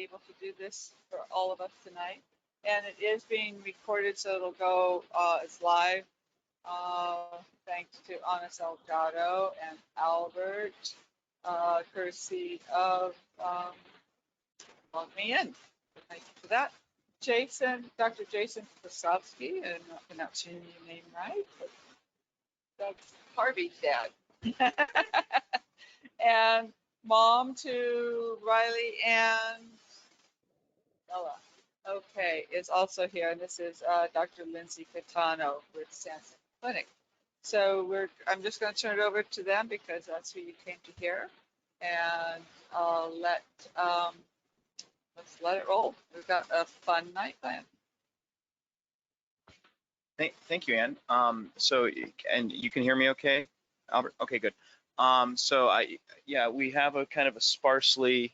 able to do this for all of us tonight. And it is being recorded, so it'll go as live. Thanks to Ana Salgado and Albert, courtesy of Log Me In. Thank you for that. Jason, Dr. Jason Prystowsky, and I'm not pronouncing your name right, but that's Harvey's dad. And mom to Riley and Ella. Okay, is also here, and this is Dr. Lindsay Catano with Sanson Clinic. So I'm just going to turn it over to them because that's who you came to hear, and let's let it roll. We've got a fun night planned. Thank you, Ann. And you can hear me okay, Albert? Okay, good. We have a kind of a sparsely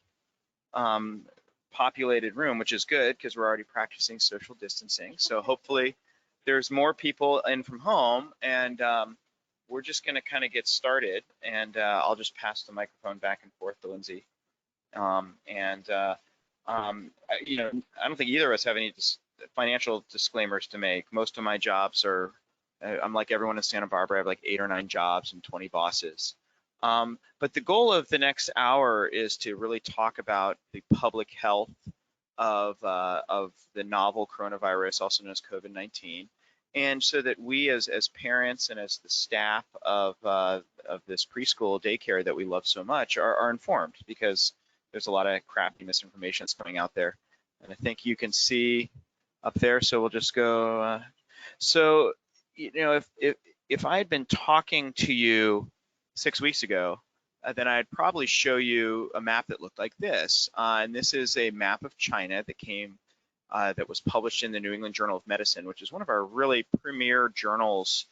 populated room, which is good because we're already practicing social distancing. So hopefully there's more people in from home, and we're just going to kind of get started, and I'll just pass the microphone back and forth to Lindsay. I don't think either of us have any financial disclaimers to make. Most of my jobs are, I'm like everyone in Santa Barbara, I have like 8 or 9 jobs and 20 bosses. But the goal of the next hour is to really talk about the public health of the novel coronavirus, also known as COVID-19, and so that we as parents and as the staff of this preschool daycare that we love so much are informed, because there's a lot of crappy misinformation that's coming out there. And I think you can see up there, so we'll just go. So, you know, if I had been talking to you 6 weeks ago, then I'd probably show you a map that looked like this. And this is a map of China that came, that was published in the New England Journal of Medicine, which is one of our really premier journals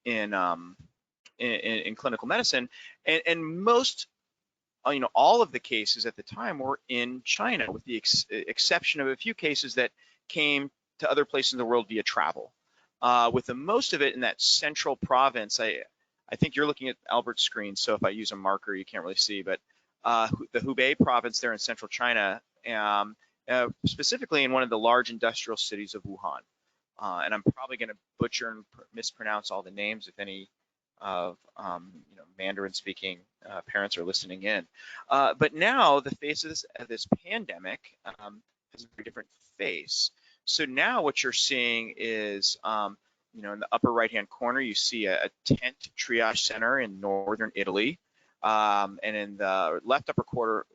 in clinical medicine. And most, all of the cases at the time were in China, with the exception of a few cases that came to other places in the world via travel. With the most of it in that central province, I think you're looking at Albert's screen, so if I use a marker, you can't really see, but the Hubei province there in central China, specifically in one of the large industrial cities of Wuhan. And I'm probably going to butcher and mispronounce all the names if any of Mandarin-speaking parents are listening in. But now the face of this pandemic has a very different face. So now what you're seeing is, in the upper right-hand corner, you see a tent triage center in northern Italy. And in the left upper quarter,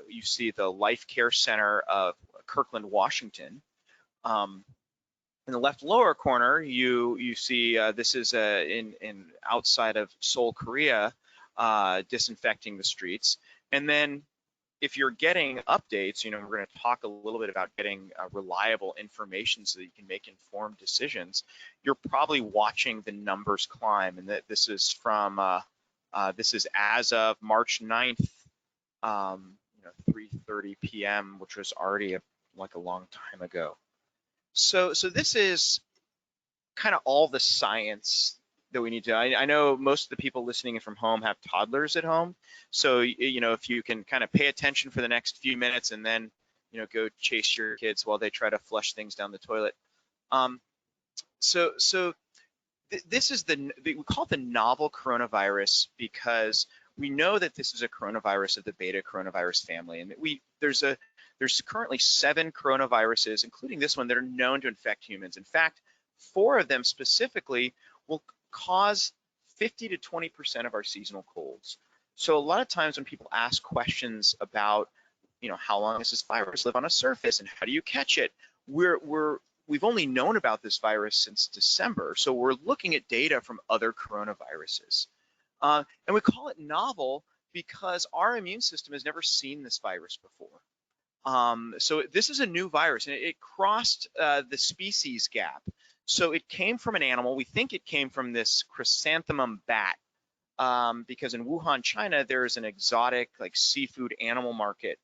you see the Life Care Center of Kirkland, Washington. In the left lower corner, you see this is in outside of Seoul, Korea, disinfecting the streets. And then if you're getting updates, we're going to talk a little bit about getting reliable information so that you can make informed decisions. You're probably watching the numbers climb, and that this is from this is as of March 9th, 3:30 p.m., which was already like a long time ago. So this is kind of all the science that we need to. I know most of the people listening in from home have toddlers at home, so if you can kind of pay attention for the next few minutes and then go chase your kids while they try to flush things down the toilet. This is we call it the novel coronavirus because we know that this is a coronavirus of the beta coronavirus family, and there's currently 7 coronaviruses, including this one, that are known to infect humans. In fact, 4 of them specifically will cause 50 to 20% of our seasonal colds. So a lot of times when people ask questions about, how long does this virus live on a surface and how do you catch it, we've only known about this virus since December. So we're looking at data from other coronaviruses. And we call it novel because our immune system has never seen this virus before. So this is a new virus, and it crossed the species gap. So it came from an animal. We think it came from this chrysanthemum bat, because in Wuhan, China, there is an exotic seafood animal market,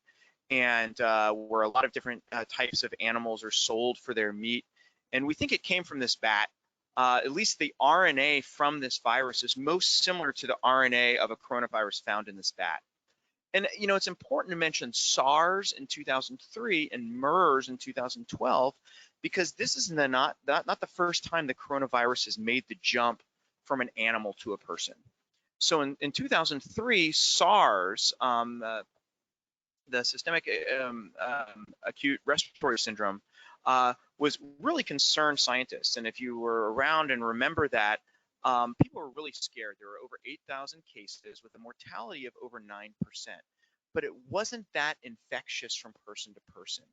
and where a lot of different types of animals are sold for their meat. And we think it came from this bat. At least the RNA from this virus is most similar to the RNA of a coronavirus found in this bat. And it's important to mention SARS in 2003 and MERS in 2012, because this is not the first time the coronavirus has made the jump from an animal to a person. So in 2003, SARS, the systemic acute respiratory syndrome, was really concerned scientists. And if you were around and remember that, people were really scared. There were over 8,000 cases with a mortality of over 9%. But it wasn't that infectious from person to person.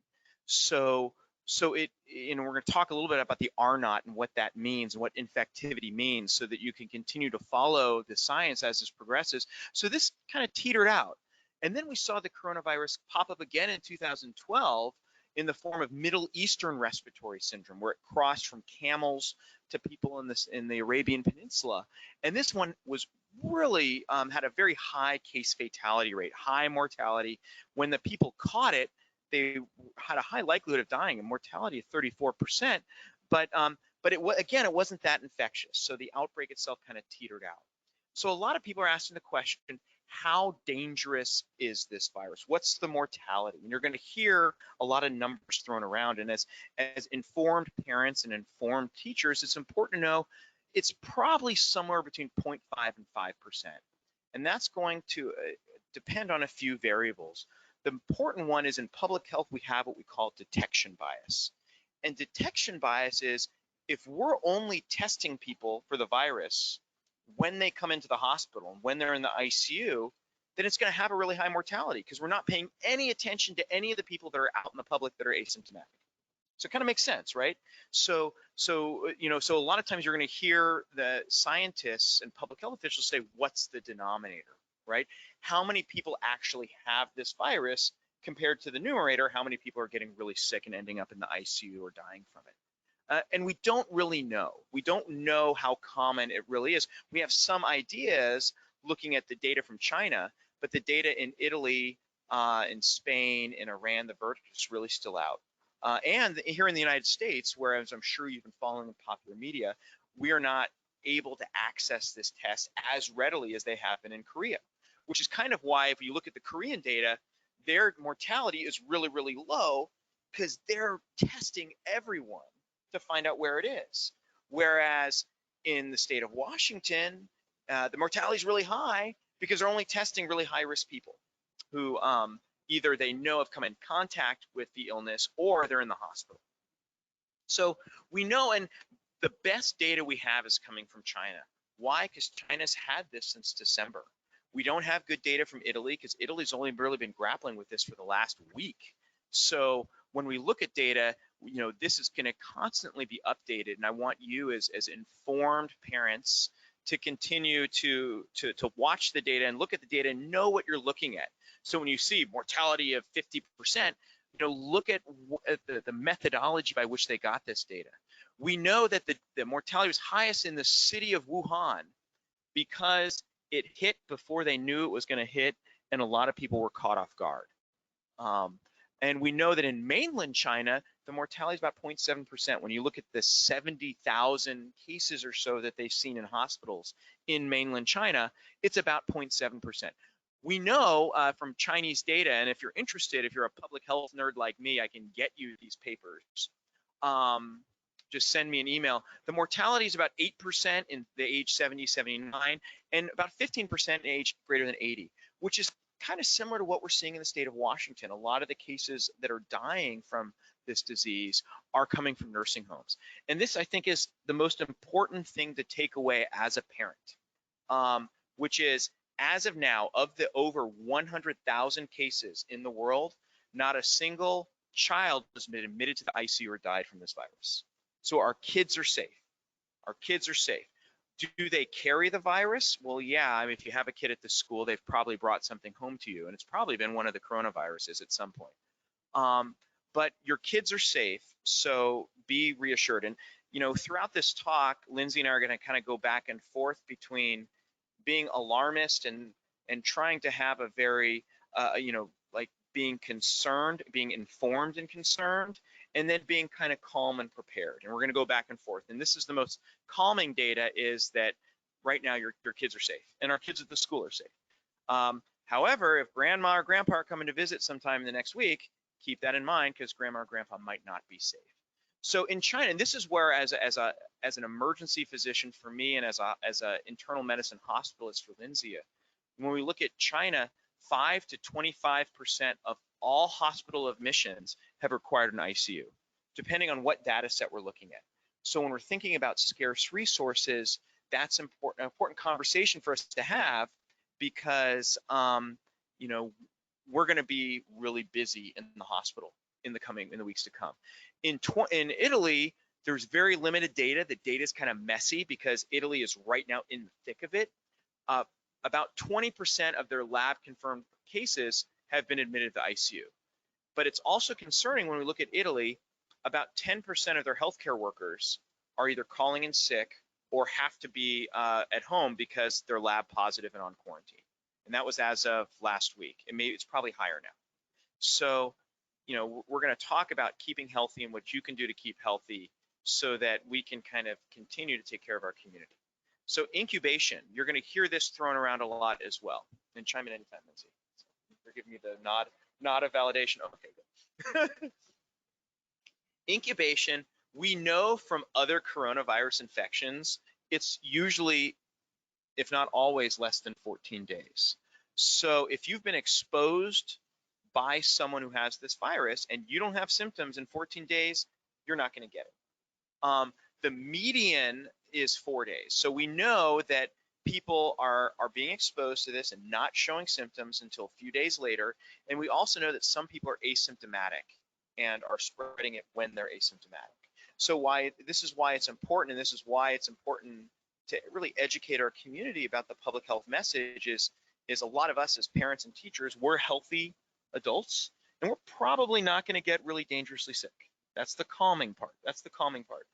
So we're going to talk a little bit about the R naught and what that means and what infectivity means, so that you can continue to follow the science as this progresses. So this kind of teetered out. And then we saw the coronavirus pop up again in 2012 in the form of Middle Eastern respiratory syndrome, where it crossed from camels to people in the Arabian Peninsula. And this one was really had a very high case fatality rate, high mortality. When the people caught it, they had a high likelihood of dying, a mortality of 34%. But it wasn't that infectious. So the outbreak itself kind of teetered out. So a lot of people are asking the question, how dangerous is this virus? What's the mortality? And you're going to hear a lot of numbers thrown around. And as informed parents and informed teachers, it's important to know it's probably somewhere between 0.5 and 5%. And that's going to depend on a few variables. The important one is, in public health, we have what we call detection bias. And detection bias is, if we're only testing people for the virus when they come into the hospital and when they're in the ICU, then it's going to have a really high mortality, because we're not paying any attention to any of the people that are out in the public that are asymptomatic. So it kind of makes sense, right? So a lot of times you're going to hear the scientists and public health officials say, what's the denominator, right? How many people actually have this virus compared to the numerator? How many people are getting really sick and ending up in the ICU or dying from it? And we don't really know. We don't know how common it really is. We have some ideas looking at the data from China, but the data in Italy, in Spain, in Iran, the verdict is really still out. And here in the United States, whereas I'm sure you've been following in popular media, we are not able to access this test as readily as they have been in Korea, which is kind of why, if you look at the Korean data, their mortality is really, really low, because they're testing everyone to find out where it is. Whereas in the state of Washington, the mortality is really high, because they're only testing really high-risk people who either they know have come in contact with the illness or they're in the hospital. So we know, and the best data we have is coming from China. Why? Because China's had this since December. We don't have good data from Italy, because Italy's only really been grappling with this for the last week. So when we look at data, this is going to constantly be updated, and I want you as informed parents to continue to watch the data and look at the data and know what you're looking at. So when you see mortality of 50%, look at the methodology by which they got this data. We know that the mortality was highest in the city of Wuhan, because it hit before they knew it was going to hit, and a lot of people were caught off guard. And we know that in mainland China, the mortality is about 0.7%. When you look at the 70,000 cases or so that they've seen in hospitals in mainland China, it's about 0.7%. We know from Chinese data, and if you're interested, if you're a public health nerd like me, I can get you these papers. Just send me an email. The mortality is about 8% in the age 70, 79, and about 15% in age greater than 80, which is kind of similar to what we're seeing in the state of Washington. A lot of the cases that are dying from this disease are coming from nursing homes. And this, I think, is the most important thing to take away as a parent, which is, as of now, of the over 100,000 cases in the world, not a single child has been admitted to the ICU or died from this virus. So our kids are safe. Our kids are safe. Do they carry the virus? Well, yeah. I mean, if you have a kid at the school, they've probably brought something home to you, and it's probably been one of the coronaviruses at some point. But your kids are safe, so be reassured. And throughout this talk, Lindsay and I are going to kind of go back and forth between being alarmist and trying to have a very, like being concerned, being informed and concerned, and then being kind of calm and prepared. And we're going to go back and forth. And this is the most calming data, is that right now your kids are safe, and our kids at the school are safe. However, if grandma or grandpa are coming to visit sometime in the next week, keep that in mind because grandma or grandpa might not be safe. So in China, and this is where as an emergency physician for me and as a internal medicine hospitalist for Lindsay, when we look at China, 5 to 25% of all hospital admissions have required an ICU, depending on what data set we're looking at. So when we're thinking about scarce resources, that's an important conversation for us to have because you know, we're going to be really busy in the hospital in the weeks to come. In Italy, there's very limited data. The data is kind of messy because Italy is right now in the thick of it. About 20% of their lab confirmed cases have been admitted to the ICU. But it's also concerning when we look at Italy, about 10% of their healthcare workers are either calling in sick or have to be at home because they're lab positive and on quarantine. And that was as of last week. It's probably higher now. So, you know, we're going to talk about keeping healthy and what you can do to keep healthy so that we can kind of continue to take care of our community. So incubation, you're going to hear this thrown around a lot as well. And chime in anytime, Lindsay. So you're giving me the nod of validation. Okay, good. Incubation, we know from other coronavirus infections, it's usually, if not always, less than 14 days. So if you've been exposed by someone who has this virus and you don't have symptoms in 14 days, you're not going to get it. The median is 4 days. So we know that people are being exposed to this and not showing symptoms until a few days later. And we also know that some people are asymptomatic and are spreading it when they're asymptomatic. So this is why it's important, and this is why it's important to really educate our community about the public health message is a lot of us as parents and teachers, we're healthy adults, and we're probably not going to get really dangerously sick. That's the calming part. That's the calming part.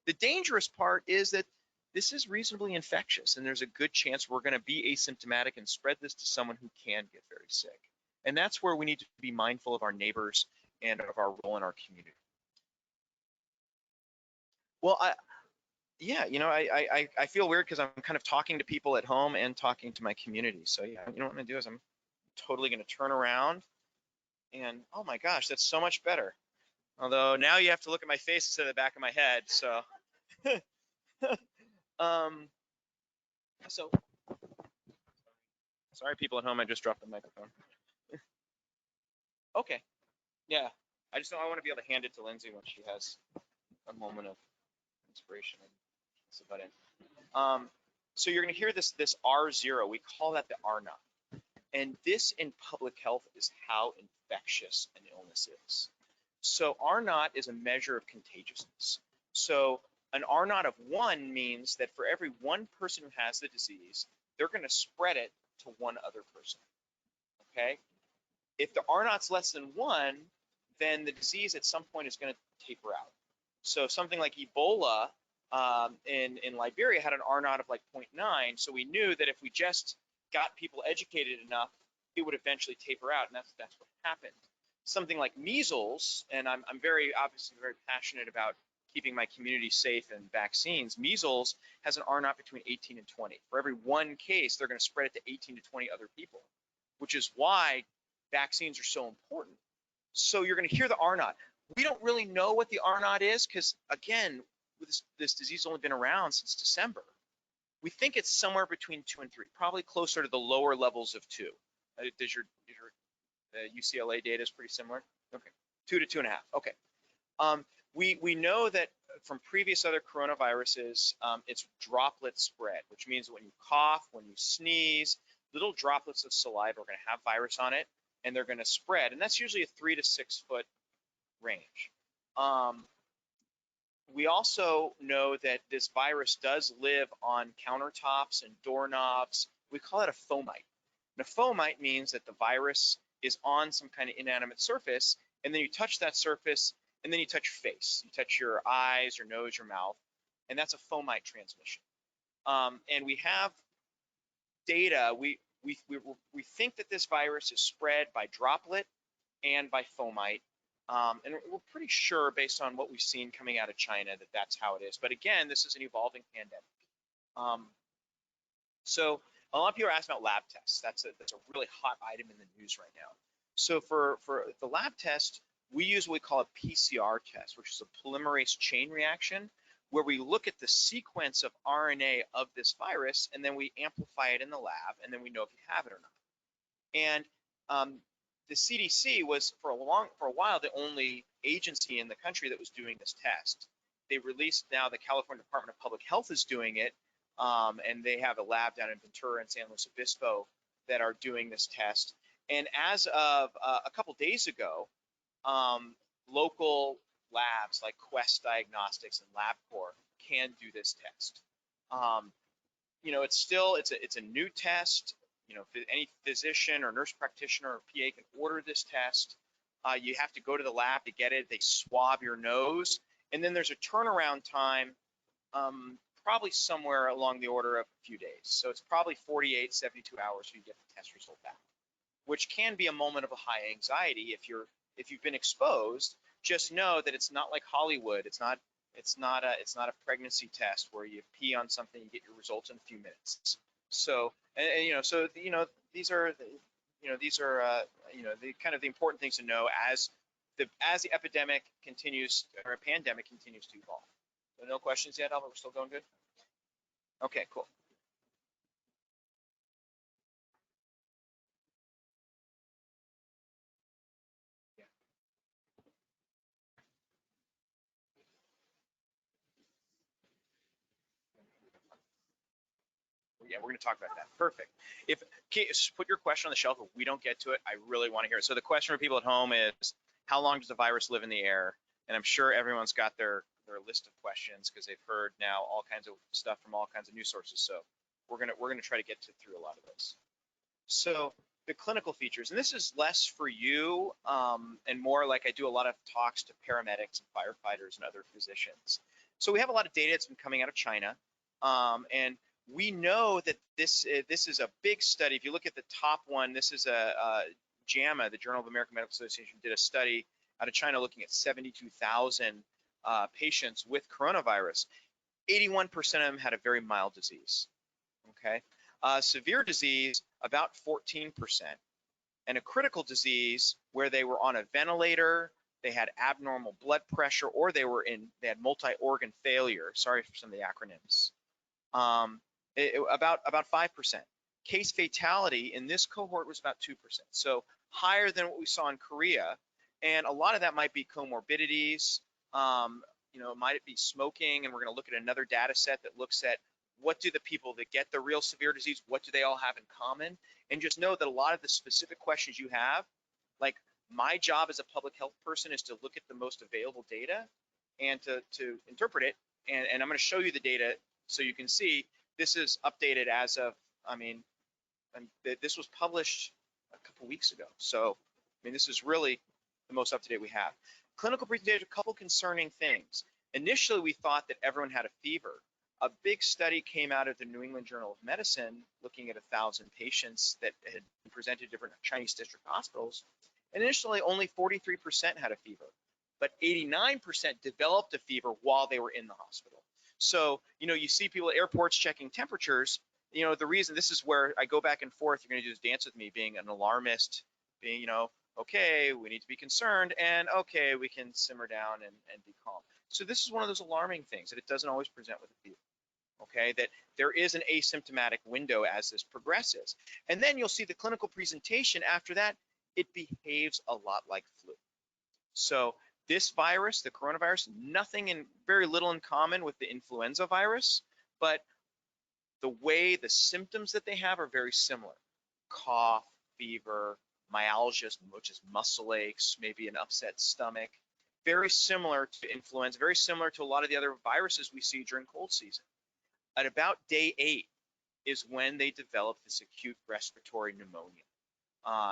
The dangerous part is that this is reasonably infectious, and there's a good chance we're going to be asymptomatic and spread this to someone who can get very sick. And that's where we need to be mindful of our neighbors and of our role in our community. Well, yeah, you know, I feel weird because I'm kind of talking to people at home and talking to my community. So yeah, you know what I'm gonna do is I'm totally gonna turn around and oh my gosh, that's so much better. Although now you have to look at my face instead of the back of my head. So, so sorry, people at home, I just dropped the microphone. Okay, yeah, I want to be able to hand it to Lindsay when she has a moment of inspiration. That's about it. So you're going to hear this R0. We call that the R naught. And this in public health is how infectious an illness is. So R naught is a measure of contagiousness. So an R naught of 1 means that for every one person who has the disease, they're going to spread it to one other person. Okay? If the R naught's less than 1, then the disease at some point is going to taper out. So something like Ebola in Liberia had an R naught of like 0.9. So we knew that if we just got people educated enough, it would eventually taper out, and that's what happened. Something like measles, and I'm obviously very passionate about keeping my community safe and vaccines. Measles has an R naught between 18 and 20. For every one case, they're going to spread it to 18 to 20 other people, which is why vaccines are so important. So you're going to hear the R naught. We don't really know what the R naught is because, again, this disease has only been around since December. We think it's somewhere between 2 and 3, probably closer to the lower levels of 2. Does your UCLA data is pretty similar? Okay, 2 to 2.5. Okay. We know that from previous other coronaviruses, it's droplet spread, which means when you cough, when you sneeze, little droplets of saliva are going to have virus on it, and they're going to spread. And that's usually a 3 to 6 foot range. We also know that this virus does live on countertops and doorknobs. We call it a fomite. And a fomite means that the virus is on some kind of inanimate surface, and then you touch that surface, and then you touch your face. You touch your eyes, your nose, your mouth, and that's a fomite transmission. And we have data. We think that this virus is spread by droplet and by fomite. And we're pretty sure, based on what we've seen coming out of China, that that's how it is. But again, this is an evolving pandemic. So A lot of people are asking about lab tests. That's a really hot item in the news right now. So for the lab test, we use what we call a PCR test, which is a polymerase chain reaction, where we look at the sequence of RNA of this virus, and then we amplify it in the lab, and then we know if you have it or not. And the CDC was for a while the only agency in the country that was doing this test. They released now the California Department of Public Health is doing it, and they have a lab down in Ventura and San Luis Obispo that are doing this test. And as of a couple days ago, local labs like Quest Diagnostics and LabCorp can do this test. You know, it's a new test. You know, any physician or nurse practitioner or PA can order this test. You have to go to the lab to get it. They swab your nose, and then there's a turnaround time, probably somewhere along the order of a few days. So it's probably 48, 72 hours so you get the test result back, which can be a moment of a high anxiety if you've been exposed. Just know that it's not like Hollywood. It's not a pregnancy test where you pee on something, you get your results in a few minutes. So these are the kind of the important things to know as the epidemic continues, or a pandemic continues to evolve. So no questions yet, Albert? We're still going good? Okay, cool. Yeah, we're going to talk about that. Perfect. Put your question on the shelf. If we don't get to it, I really want to hear it. So the question for people at home is, how long does the virus live in the air? And I'm sure everyone's got their list of questions because they've heard now all kinds of stuff from all kinds of news sources. So we're gonna try to get through a lot of this. So the clinical features, and this is less for you and more like I do a lot of talks to paramedics and firefighters and other physicians. So we have a lot of data that's been coming out of China, and we know that this is a big study. If you look at the top one, this is a JAMA, the Journal of American Medical Association, did a study out of China looking at 72,000 patients with coronavirus. 81% of them had a very mild disease. Okay, severe disease about 14%, and a critical disease where they were on a ventilator, they had abnormal blood pressure, or they had multi-organ failure. Sorry for some of the acronyms. About 5%. Case fatality in this cohort was about 2%, so higher than what we saw in Korea. And a lot of that might be comorbidities, might be smoking, and we're going to look at another data set that looks at what do the people that get the real severe disease, what do they all have in common? And just know that a lot of the specific questions you have, like my job as a public health person is to look at the most available data and to interpret it. And I'm going to show you the data so you can see this is updated as of, this was published a couple weeks ago. So, this is really the most up to date we have. Clinical presentation, a couple concerning things. Initially, we thought that everyone had a fever. A big study came out of the New England Journal of Medicine looking at 1,000 patients that had been presented to different Chinese district hospitals. And initially, only 43% had a fever, but 89% developed a fever while they were in the hospital. So, you see people at airports checking temperatures. The reason, this is where I go back and forth. You're going to do this dance with me, being an alarmist, being, okay, we need to be concerned, and okay, we can simmer down and be calm. So this is one of those alarming things, that it doesn't always present with a fever. Okay, that there is an asymptomatic window as this progresses. And then you'll see the clinical presentation after that, it behaves a lot like flu. So this virus, the coronavirus, very little in common with the influenza virus, but the way the symptoms that they have are very similar. Cough, fever, myalgia, which is muscle aches, maybe an upset stomach. Very similar to influenza, very similar to a lot of the other viruses we see during cold season. At about day 8 is when they develop this acute respiratory pneumonia.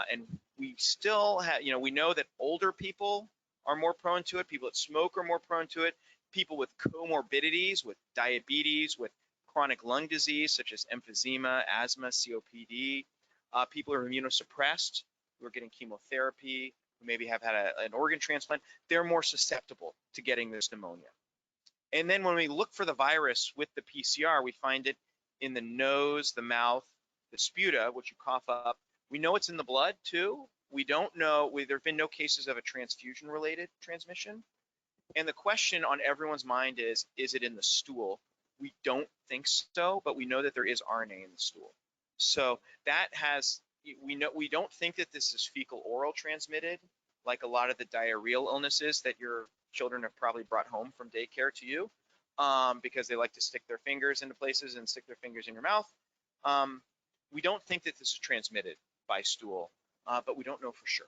And we still have, we know that older people are more prone to it. People that smoke are more prone to it. People with comorbidities, with diabetes, with chronic lung disease, such as emphysema, asthma, COPD. People who are immunosuppressed, who are getting chemotherapy, who maybe have had an organ transplant, they're more susceptible to getting this pneumonia. And then when we look for the virus with the PCR, we find it in the nose, the mouth, the sputa, which you cough up. We know it's in the blood too. We don't know, there have been no cases of a transfusion-related transmission. And the question on everyone's mind is it in the stool? We don't think so, but we know that there is RNA in the stool. So that has, we don't think that this is fecal oral transmitted, like a lot of the diarrheal illnesses that your children have probably brought home from daycare to you, because they like to stick their fingers into places and stick their fingers in your mouth. We don't think that this is transmitted by stool, but we don't know for sure.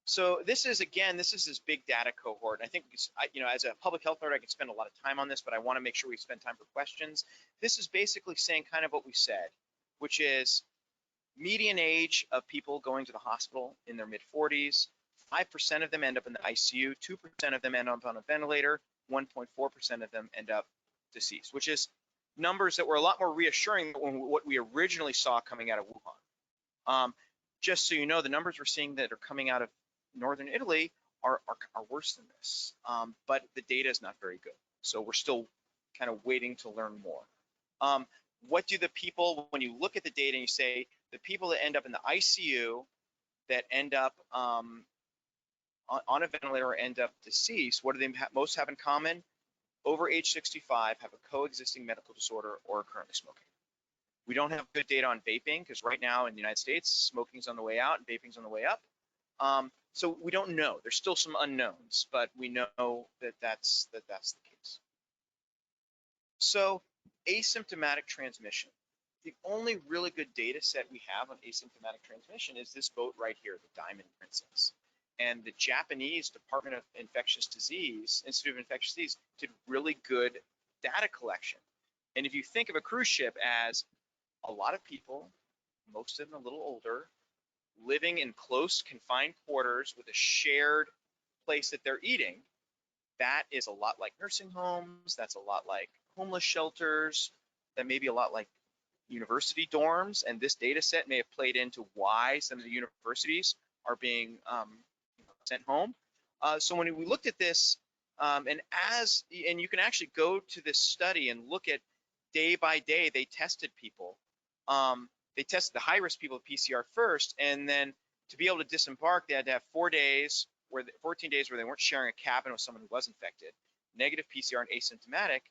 So this is, again, this is this big data cohort. I think, as a public health nerd, I could spend a lot of time on this, but I want to make sure we spend time for questions. This is basically saying kind of what we said, which is median age of people going to the hospital in their mid-40s. 5% of them end up in the ICU, 2% of them end up on a ventilator, 1.4% of them end up deceased, which is numbers that were a lot more reassuring than what we originally saw coming out of Wuhan. Just so you know, the numbers we're seeing that are coming out of northern Italy are worse than this, but the data is not very good. So we're still kind of waiting to learn more. What do the people, when you look at the data and you say, the people that end up in the ICU, that end up on a ventilator or end up deceased, what do they most have in common? Over age 65, have a coexisting medical disorder, or are currently smoking. We don't have good data on vaping, because right now in the United States, smoking's on the way out and vaping's on the way up. So we don't know. There's still some unknowns, but we know that that's the case. So asymptomatic transmission. The only really good data set we have on asymptomatic transmission is this boat right here, the Diamond Princess. And the Japanese Department of Infectious Disease, Institute of Infectious Disease, did really good data collection. And if you think of a cruise ship as a lot of people, most of them a little older, living in close confined quarters with a shared place that they're eating, that is a lot like nursing homes, that's a lot like homeless shelters, that may be a lot like university dorms, and this data set may have played into why some of the universities are being sent home. So when we looked at this, and you can actually go to this study and look at day by day, they tested people. They tested the high-risk people with PCR first, and then to be able to disembark, they had to have 14 days where they weren't sharing a cabin with someone who was infected, negative PCR and asymptomatic,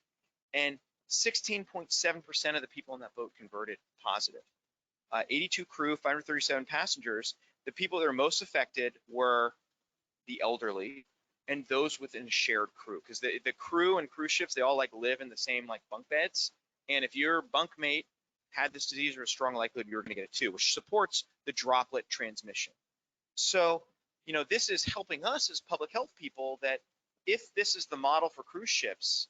and 16.7% of the people on that boat converted positive. 82 crew, 537 passengers. The people that are most affected were the elderly and those within a shared crew, because the crew and cruise ships, they all live in the same bunk beds, and if your bunkmate had this disease, there's a strong likelihood you're going to get it too, which supports the droplet transmission. So, this is helping us as public health people that if this is the model for cruise ships,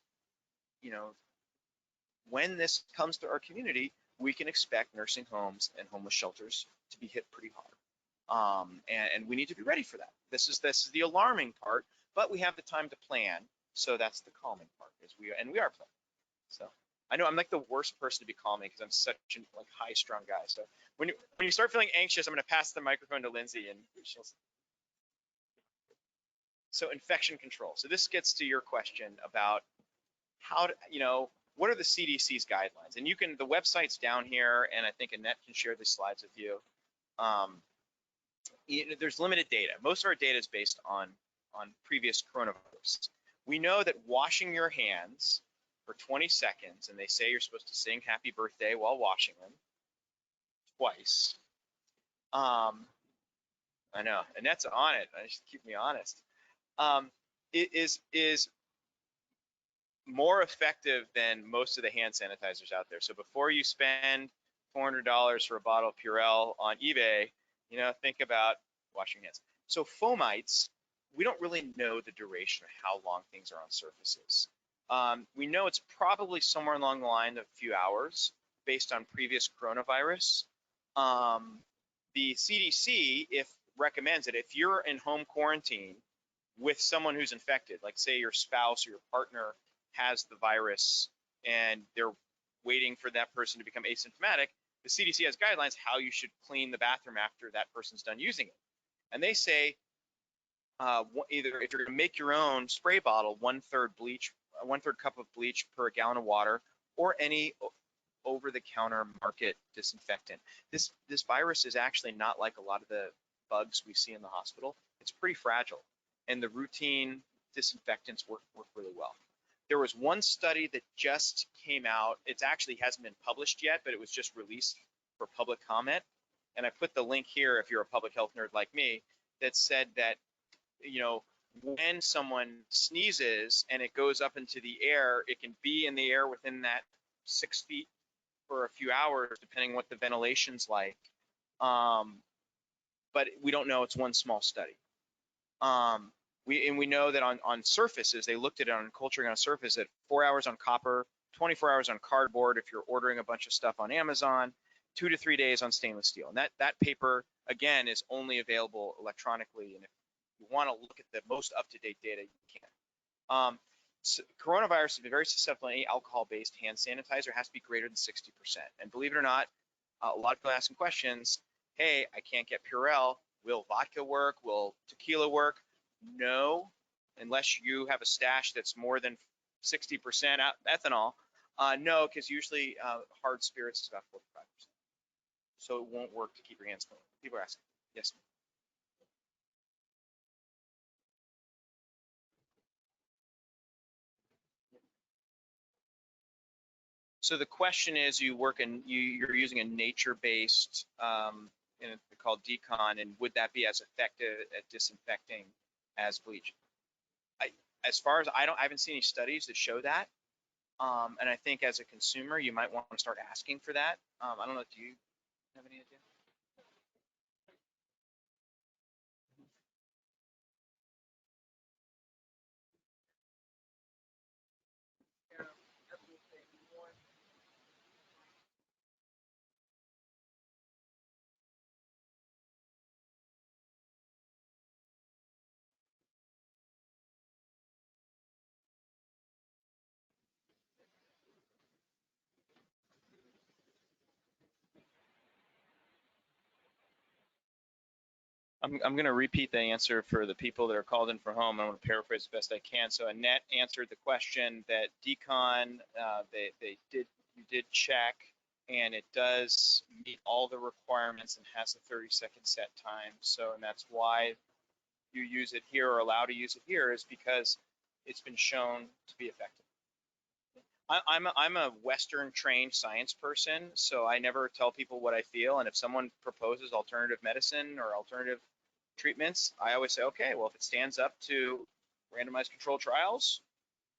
when this comes to our community, we can expect nursing homes and homeless shelters to be hit pretty hard. And we need to be ready for that. This is the alarming part, but we have the time to plan. So that's the calming part, we are planning. So I know I'm like the worst person to be calming because I'm such a high-strung guy. So when you start feeling anxious, I'm going to pass the microphone to Lindsay, and she'll. So infection control. So this gets to your question about how to, what are the CDC's guidelines? And the website's down here, and I think Annette can share the slides with you. There's limited data. Most of our data is based on previous coronavirus. We know that washing your hands for 20 seconds, and they say you're supposed to sing happy birthday while washing them twice. I know, and that's on it. I just keep me honest. It is more effective than most of the hand sanitizers out there. So before you spend $400 for a bottle of Purell on eBay, think about washing hands. So fomites, we don't really know the duration of how long things are on surfaces. We know it's probably somewhere along the line of a few hours based on previous coronavirus. The CDC recommends that if you're in home quarantine with someone who's infected, like say your spouse or your partner has the virus and they're waiting for that person to become asymptomatic, the CDC has guidelines how you should clean the bathroom after that person's done using it. And they say either if you're going to make your own spray bottle, 1/3 bleach, 1/3 cup of bleach per gallon of water, or any over-the-counter market disinfectant. This virus is actually not like a lot of the bugs we see in the hospital. It's pretty fragile, and the routine disinfectants work really well. There was one study that just came out. It actually hasn't been published yet, but it was just released for public comment. And I put the link here if you're a public health nerd like me, that said that, you know, when someone sneezes and it goes up into the air, it can be in the air within that 6 feet for a few hours, depending what the ventilation's like. But we don't know. It's one small study. We know that on surfaces, they looked at it on culturing on a surface at 4 hours on copper, 24 hours on cardboard if you're ordering a bunch of stuff on Amazon, 2 to 3 days on stainless steel. And that paper, again, is only available electronically. And if you want to look at the most up-to-date data, you can. So coronavirus has been very susceptible to any alcohol-based hand sanitizer. It has to be greater than 60%. And believe it or not, a lot of people asking questions, hey, I can't get Purell. Will vodka work? Will tequila work? No, unless you have a stash that's more than 60% ethanol. No, because usually hard spirits is about 45%. So it won't work to keep your hands clean. People are asking. Yes. So the question is, you're using a nature-based, called decon, and would that be as effective at disinfecting as bleach? As far as I haven't seen any studies that show that. And I think as a consumer, you might want to start asking for that. I don't know. Do you have any idea? I'm going to repeat the answer for the people that are called in from home. I'm going to paraphrase as best I can. So Annette answered the question that decon, you did check, and it does meet all the requirements and has a 30-second set time. So, and that's why you use it here or allow to use it here, is because it's been shown to be effective. I'm a Western trained science person, so I never tell people what I feel. And if someone proposes alternative medicine or alternative treatments, I always say, okay, well, if it stands up to randomized controlled trials,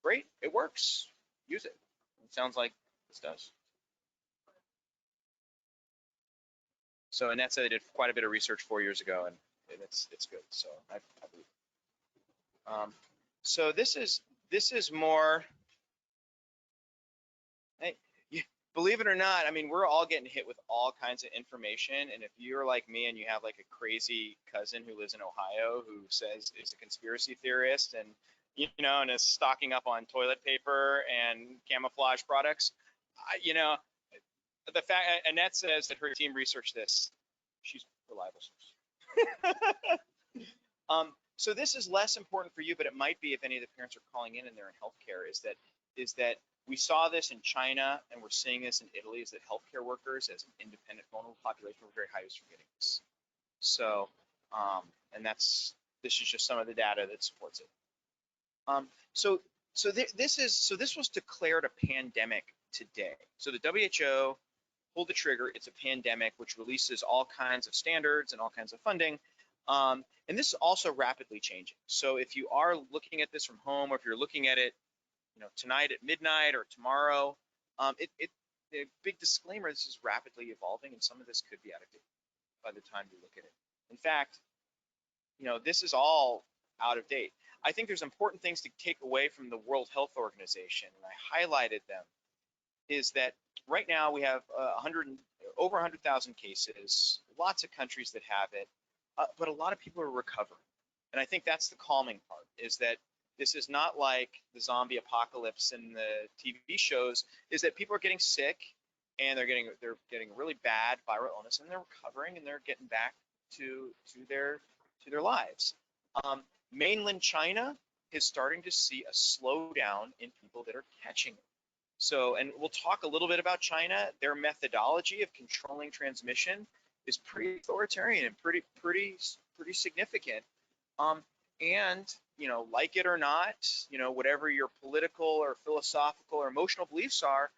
great, it works, use it. It sounds like this does. So Annette said they did quite a bit of research 4 years ago, and it's good. So I believe. So this is more. Believe it or not, I mean, we're all getting hit with all kinds of information. And if you're like me and you have like a crazy cousin who lives in Ohio who says is a conspiracy theorist and, and is stocking up on toilet paper and camouflage products, the fact Annette says that her team researched this, she's a reliable source. So this is less important for you, but it might be if any of the parents are calling in and they're in healthcare, is that we saw this in China, and we're seeing this in Italy, is that healthcare workers as an independent vulnerable population were very high risk for getting this. So, and this is just some of the data that supports it. This was declared a pandemic today. So the WHO pulled the trigger. It's a pandemic, which releases all kinds of standards and all kinds of funding. And this is also rapidly changing. So if you are looking at this from home, or if you're looking at it, tonight at midnight or tomorrow, a big disclaimer, this is rapidly evolving and some of this could be out of date by the time you look at it. In fact, this is all out of date. I think there's important things to take away from the World Health Organization, and I highlighted them, is that right now we have over 100,000 cases, lots of countries that have it, but a lot of people are recovering. And I think that's the calming part, is that this is not like the zombie apocalypse in the TV shows, is that people are getting sick and they're getting really bad viral illness, and they're recovering and they're getting back to their lives. Mainland China is starting to see a slowdown in people that are catching it. So, and we'll talk a little bit about China. Their methodology of controlling transmission is pretty authoritarian and pretty significant. Um, and, you know, like it or not, you know, whatever your political or philosophical or emotional beliefs are,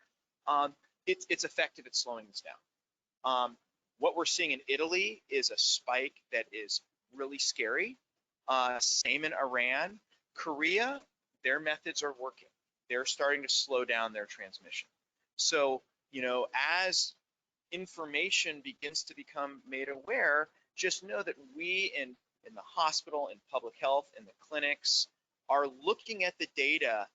um, it's effective at slowing this down. What we're seeing in Italy is a spike that is really scary. Same in Iran. Korea, their methods are working. They're starting to slow down their transmission. So, you know, as information begins to become made aware, just know that we in the hospital, in public health, in the clinics, are looking at the data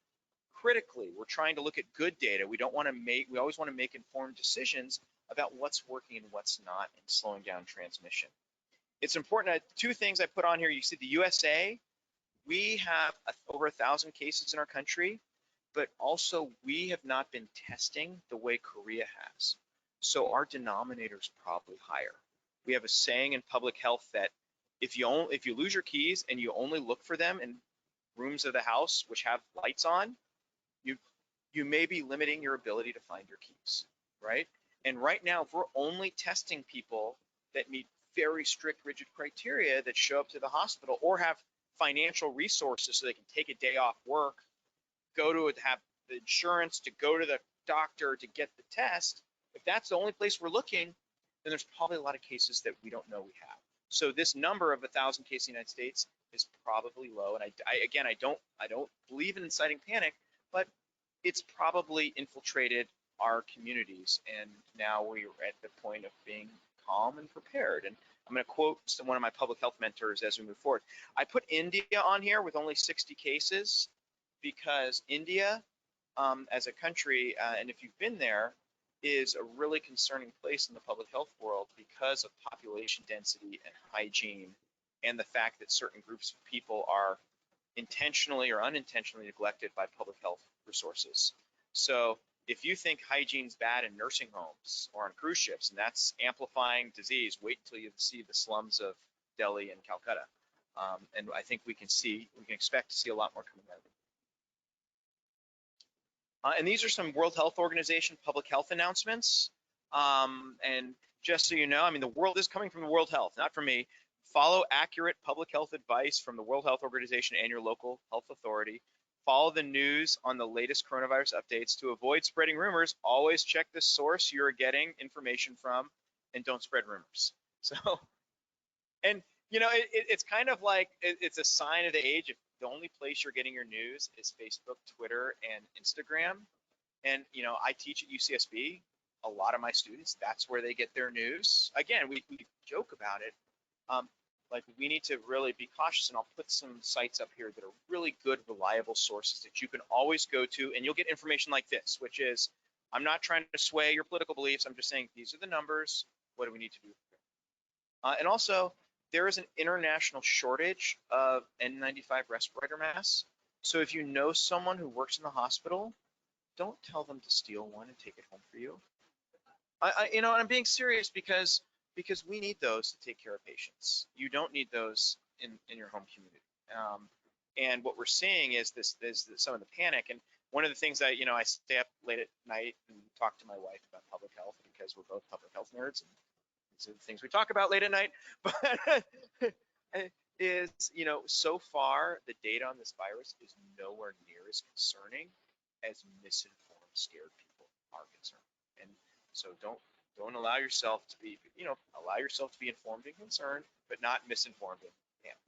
critically. We're trying to look at good data. We always want to make informed decisions about what's working and what's not in slowing down transmission. It's important. Two things I put on here. You see the USA, we have over 1,000 cases in our country, but also we have not been testing the way Korea has. So our denominator is probably higher. We have a saying in public health that if you lose your keys and you only look for them in rooms of the house which have lights on, you may be limiting your ability to find your keys, right? And right now, if we're only testing people that meet very strict, rigid criteria that show up to the hospital or have financial resources so they can take a day off work, have the insurance to go to the doctor to get the test, if that's the only place we're looking, then there's probably a lot of cases that we don't know we have. So this number of 1,000 cases in the United States is probably low. And I don't believe in inciting panic, but it's probably infiltrated our communities, and now we're at the point of being calm and prepared. And I'm going to quote one of my public health mentors as we move forward. I put India on here with only 60 cases because India, as a country, and if you've been there, is a really concerning place in the public health world because of population density and hygiene, and the fact that certain groups of people are intentionally or unintentionally neglected by public health resources. So if you think hygiene's bad in nursing homes or on cruise ships and that's amplifying disease, wait until you see the slums of Delhi and Calcutta. And I think we can expect to see a lot more coming out. And these are some World Health Organization public health announcements. And just so you know, I mean, the world is coming from the World Health, not from me. Follow accurate public health advice from the World Health Organization and your local health authority. Follow the news on the latest coronavirus updates. To avoid spreading rumors, always check the source you're getting information from and don't spread rumors. So, and you know, it's kind of like, it's a sign of the age. If the only place you're getting your news is Facebook, Twitter, and Instagram, and you know, I teach at UCSB, a lot of my students, that's where they get their news. Again, we joke about it. Like, we need to really be cautious, and I'll put some sites up here that are really good, reliable sources that you can always go to, and you'll get information like this, which is, I'm not trying to sway your political beliefs, I'm just saying these are the numbers, what do we need to do? And also, there is an international shortage of N95 respirator masks, so if you know someone who works in the hospital, don't tell them to steal one and take it home for you. You know, and I'm being serious because we need those to take care of patients. You don't need those in your home community. And what we're seeing is some of the panic. And one of the things that, you know, I stay up late at night and talk to my wife about public health because we're both public health nerds, and these are the things we talk about late at night. But is, you know, so far the data on this virus is nowhere near as concerning as misinformed, scared people are concerned. And so don't allow yourself to be, you know, allow yourself to be informed and concerned, but not misinformed and panicked.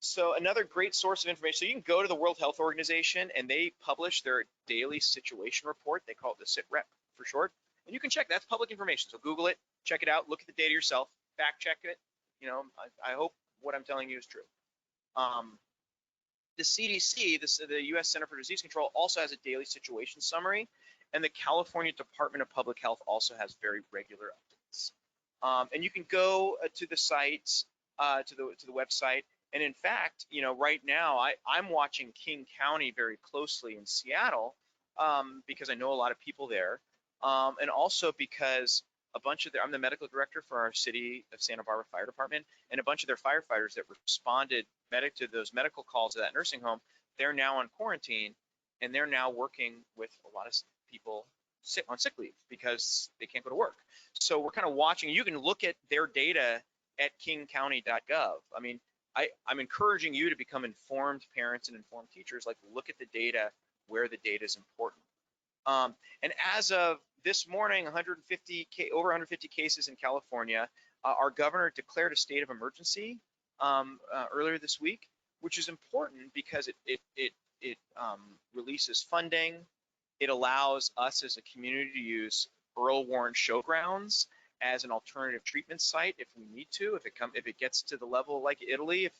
So another great source of information, so you can go to the World Health Organization and they publish their daily situation report. They call it the SITREP for short. And you can check, that's public information. So Google it, check it out, look at the data yourself, fact check it. You know, I hope what I'm telling you is true. The CDC, the US Center for Disease Control, also has a daily situation summary, and the California Department of Public Health also has very regular updates. And you can go to the sites, to the website. And in fact, you know, right now I'm watching King County very closely in Seattle, because I know a lot of people there, and also because I'm the medical director for our city of Santa Barbara Fire Department, and a bunch of their firefighters that responded to those medical calls to that nursing home, they're now on quarantine. and they're now working with a lot of people on sick leave because they can't go to work. So we're kind of watching. You can look at their data at kingcounty.gov. I mean, I'm encouraging you to become informed parents and informed teachers. Like, look at the data where the data is important. And as of this morning, over 150 cases in California. Our governor declared a state of emergency earlier this week, which is important because it releases funding. It allows us as a community to use Earl Warren Showgrounds as an alternative treatment site if we need to, if it gets to the level like Italy.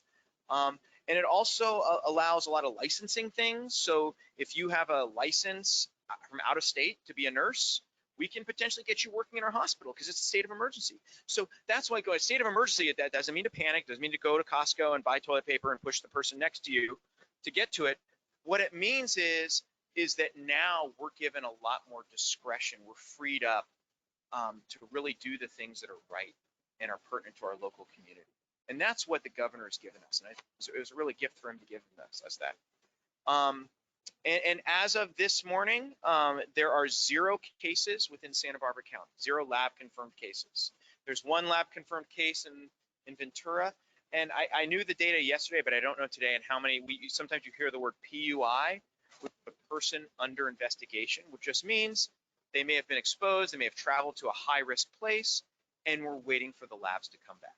And it also allows a lot of licensing things. So if you have a license from out of state to be a nurse, we can potentially get you working in our hospital because it's a state of emergency. So that's why I go, a state of emergency, that doesn't mean to panic, doesn't mean to go to Costco and buy toilet paper and push the person next to you to get to it. What it means is that now we're given a lot more discretion. We're freed up to really do the things that are right and are pertinent to our local community. And that's what the governor has given us. And it was a really gift for him to give us that. And as of this morning, there are 0 cases within Santa Barbara County, 0 lab confirmed cases. There's 1 lab confirmed case in Ventura. And I knew the data yesterday, but I don't know today and how many. Sometimes you hear the word PUI, with a person under investigation, which just means they may have been exposed, they may have traveled to a high-risk place, and we're waiting for the labs to come back.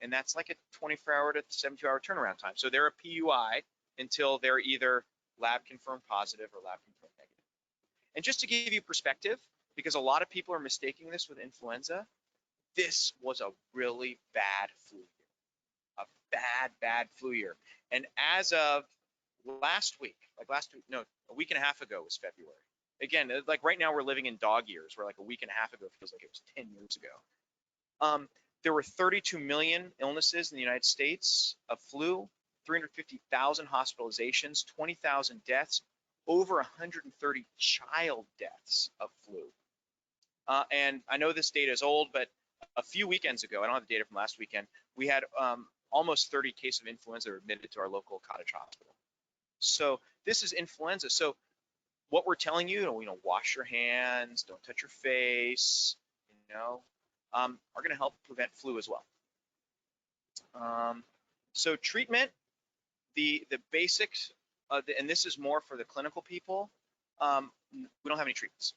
And that's like a 24-hour to 72-hour turnaround time. So they're a PUI until they're either lab confirmed positive or lab confirmed negative. And just to give you perspective, because a lot of people are mistaking this with influenza, this was a really bad flu year, a bad flu year. And as of a week and a half ago was February. Again, like right now we're living in dog years, where like a week and a half ago feels like it was 10 years ago. There were 32 million illnesses in the United States of flu, 350,000 hospitalizations, 20,000 deaths, over 130 child deaths of flu. And I know this data is old, but a few weekends ago, I don't have the data from last weekend, we had almost 30 cases of influenza admitted to our local cottage hospital. So this is influenza. So what we're telling you, wash your hands, don't touch your face, are going to help prevent flu as well. So treatment, the basics, and this is more for the clinical people, we don't have any treatments.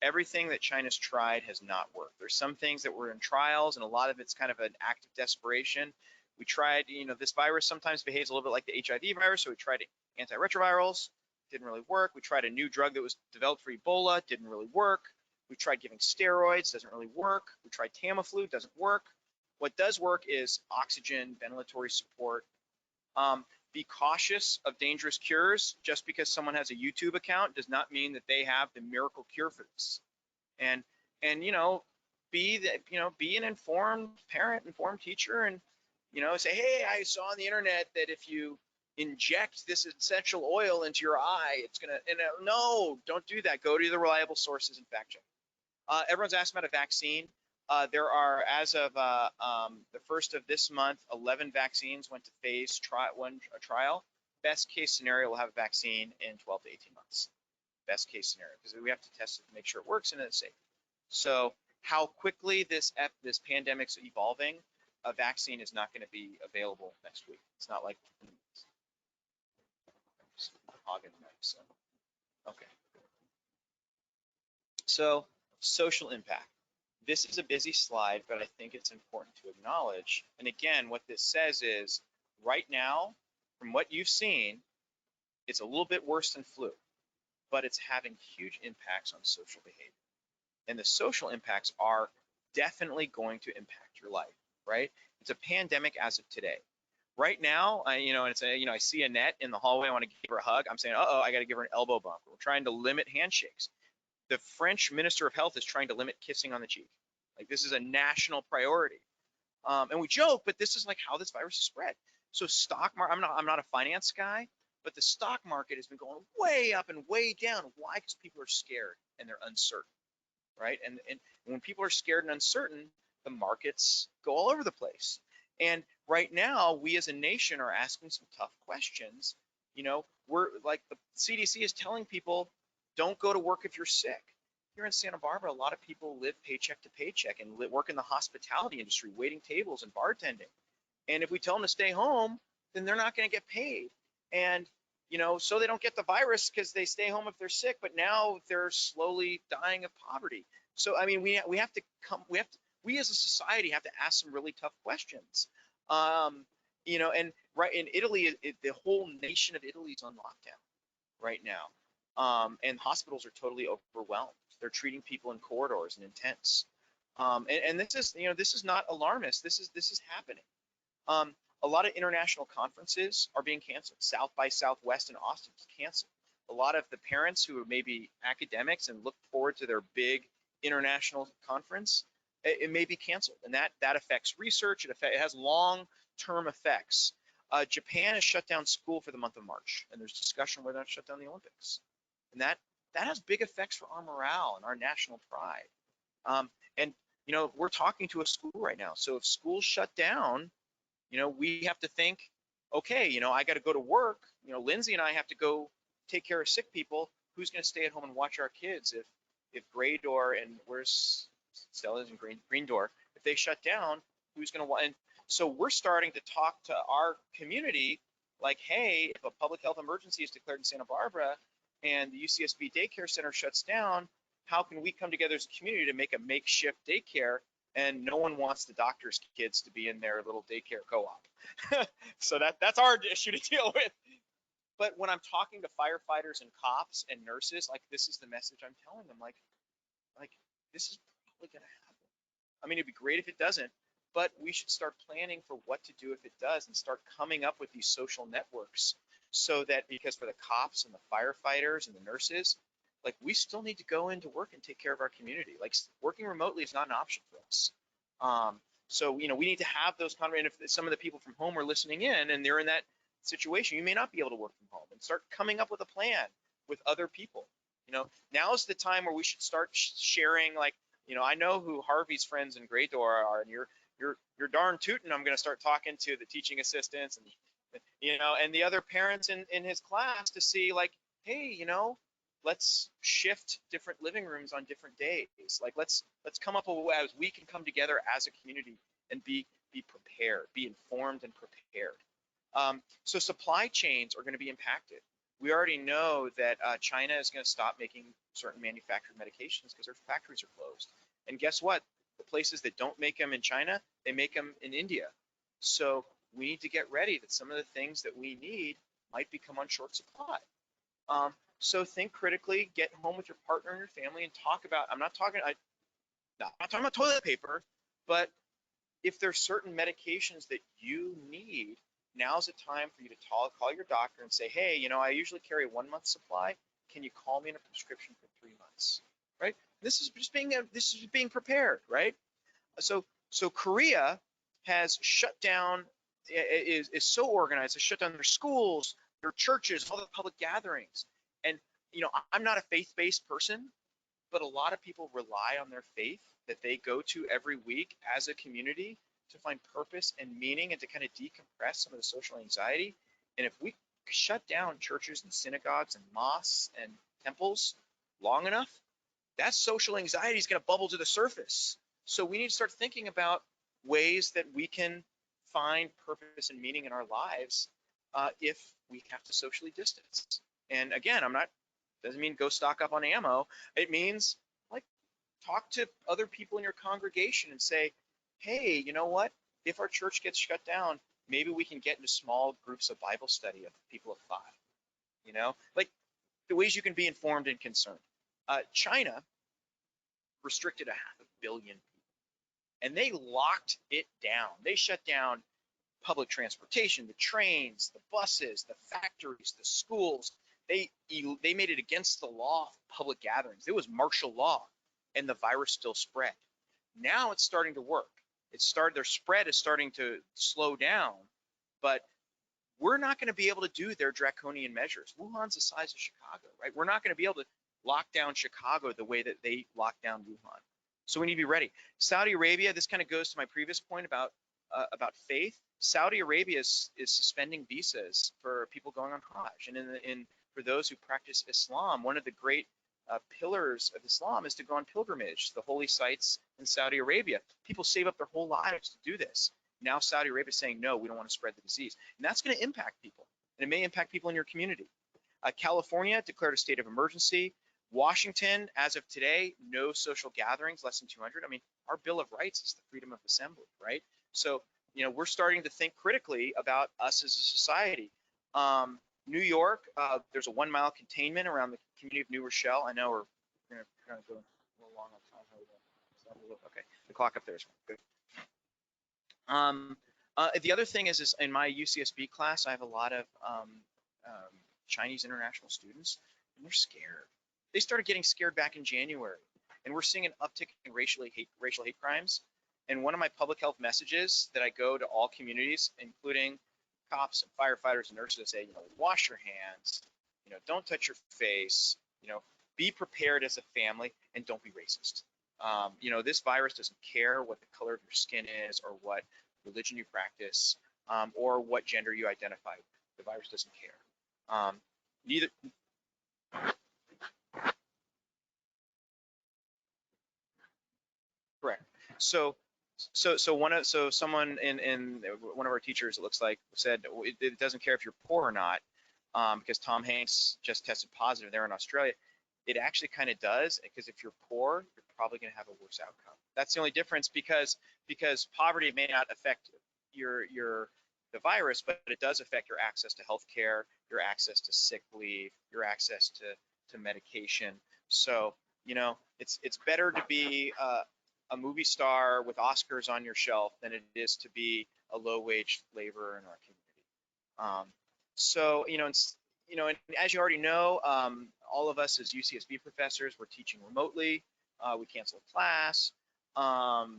Everything that China's tried has not worked. There's some things that were in trials, and a lot of it's kind of an act of desperation. We tried, this virus sometimes behaves a little bit like the HIV virus, so we tried antiretrovirals, didn't really work. We tried a new drug that was developed for Ebola, didn't really work. We tried giving steroids, doesn't really work. We tried Tamiflu, doesn't work. What does work is oxygen, ventilatory support. Be cautious of dangerous cures. Just because someone has a YouTube account does not mean that they have the miracle cure for this. And be an informed parent, informed teacher, and say, hey, I saw on the internet that if you inject this essential oil into your eye, it's gonna. No, don't do that. Go to the reliable sources and fact check. Everyone's asking about a vaccine. There are, as of the first of this month, 11 vaccines went to phase 1 trial. Best case scenario, we'll have a vaccine in 12 to 18 months. Best case scenario, because we have to test it to make sure it works and it's safe. So how quickly this pandemic's evolving, a vaccine is not going to be available next week. It's not like okay. So social impact. This is a busy slide, but I think it's important to acknowledge. And again, what this says is, right now, from what you've seen, it's a little bit worse than flu, but it's having huge impacts on social behavior. And the social impacts are definitely going to impact your life, right? It's a pandemic as of today. Right now, I see Annette in the hallway, I want to give her a hug. I'm saying, I got to give her an elbow bump. We're trying to limit handshakes. The French Minister of Health is trying to limit kissing on the cheek. Like, this is a national priority. And we joke, but this is like how this virus is spread. So stock market, I'm not a finance guy, but the stock market has been going way up and way down. Why? Because people are scared and they're uncertain, right? And when people are scared and uncertain, the markets go all over the place. And right now, we as a nation are asking some tough questions. You know, we're like the CDC is telling people, don't go to work if you're sick. Here in Santa Barbara, a lot of people live paycheck to paycheck and work in the hospitality industry, waiting tables and bartending. And if we tell them to stay home, then they're not going to get paid. And, you know, so they don't get the virus because they stay home if they're sick, but now they're slowly dying of poverty. So, I mean, we have to we as a society have to ask some really tough questions. You know, and right in Italy, the whole nation of Italy is on lockdown right now. And hospitals are totally overwhelmed. They're treating people in corridors and in tents. And this is, you know, this is not alarmist. This is happening. A lot of international conferences are being canceled. South by Southwest in Austin is canceled. A lot of the parents who are maybe academics and look forward to their big international conference, it may be canceled, and that affects research. It has long-term effects. Japan has shut down school for the month of March, and there's discussion whether or not to shut down the Olympics, and that has big effects for our morale and our national pride. And you know, we're talking to a school right now, so if schools shut down, you know, we have to think, okay, you know, I got to go to work. You know, Lindsay and I have to go take care of sick people. Who's going to stay at home and watch our kids if Gray Door and where's Stella's and Green Door, if they shut down, who's going to want? And so we're starting to talk to our community like, hey, if a public health emergency is declared in Santa Barbara and the UCSB daycare center shuts down, how can we come together as a community to make a makeshift daycare? And no one wants the doctor's kids to be in their little daycare co-op. So that's our issue to deal with. But when I'm talking to firefighters and cops and nurses, like this is the message I'm telling them, like this is probably gonna happen. I mean, it'd be great if it doesn't, but we should start planning for what to do if it does and start coming up with these social networks so that, because for the cops and the firefighters and the nurses, like we still need to go into work and take care of our community. Like working remotely is not an option for us. So, you know, we need to have those conversations. And if some of the people from home are listening in and they're in that situation, you may not be able to work from home, and start coming up with a plan with other people. You know, now's the time where we should start sharing, like, you know, I know who Harvey's friends in Gray Door are, and you're darn tootin'. I'm going to start talking to the teaching assistants and, you know, and the other parents in his class to see like, hey, you know, let's shift different living rooms on different days. Like let's come up with ways we can come together as a community and be prepared, be informed and prepared. So supply chains are going to be impacted. We already know that China is going to stop making certain manufactured medications because their factories are closed. And guess what? The places that don't make them in China, they make them in India. So we need to get ready that some of the things that we need might become on short supply. So think critically, get home with your partner and your family and talk about, I'm not talking about toilet paper, but if there's certain medications that you need, now's the time for you to call your doctor and say, hey, you know, I usually carry a 1 month supply. Can you call me in a prescription for 3 months, right? This is being prepared, right? So Korea has shut down, is so organized, has shut down their schools, their churches, all the public gatherings. And, you know, I'm not a faith-based person, but a lot of people rely on their faith that they go to every week as a community to find purpose and meaning and to kind of decompress some of the social anxiety. And if we shut down churches and synagogues and mosques and temples long enough, that social anxiety is going to bubble to the surface. So we need to start thinking about ways that we can find purpose and meaning in our lives if we have to socially distance. And again, doesn't mean go stock up on ammo. It means like talk to other people in your congregation and say, hey, you know what? If our church gets shut down, maybe we can get into small groups of Bible study of people of 5. You know, like the ways you can be informed and concerned. China restricted 500 million people, and they locked it down. They shut down public transportation, the trains, the buses, the factories, the schools. They made it against the law for public gatherings. It was martial law, and the virus still spread. Now it's starting to work. Their spread is starting to slow down, but we're not going to be able to do their draconian measures. Wuhan's the size of Chicago, right? We're not going to be able to lock down Chicago the way that they locked down Wuhan. So we need to be ready. Saudi Arabia, this kind of goes to my previous point about faith. Saudi Arabia is suspending visas for people going on Hajj, and for those who practice Islam, one of the great pillars of Islam is to go on pilgrimage to the holy sites in Saudi Arabia. People save up their whole lives to do this. Now Saudi Arabia is saying, no, we don't want to spread the disease. And that's going to impact people. And it may impact people in your community. California declared a state of emergency. Washington, as of today, no social gatherings, less than 200. I mean, our Bill of Rights is the freedom of assembly, right? So, we're starting to think critically about us as a society. New York, there's a 1 mile containment around the community of New Rochelle. I know we're going to kind of go a little long on time. Okay, the clock up there is good. The other thing is in my UCSB class, I have a lot of Chinese international students, and they're scared. They started getting scared back in January, and we're seeing an uptick in racial hate crimes. And one of my public health messages that I go to all communities, including cops and firefighters and nurses, say, wash your hands, don't touch your face, be prepared as a family, and don't be racist. This virus doesn't care what the color of your skin is or what religion you practice or what gender you identify. The virus doesn't care. Neither. Correct. So someone in one of our teachers, it looks like, said it doesn't care if you're poor or not, because Tom Hanks just tested positive there in Australia. It actually kind of does, because if you're poor, you're probably going to have a worse outcome. That's the only difference, because poverty may not affect the virus, but it does affect your access to health care, your access to sick leave, your access to medication. So it's better to be a movie star with Oscars on your shelf than it is to be a low-wage laborer in our community. And as you already know, all of us as UCSB professors, we're teaching remotely. We canceled class to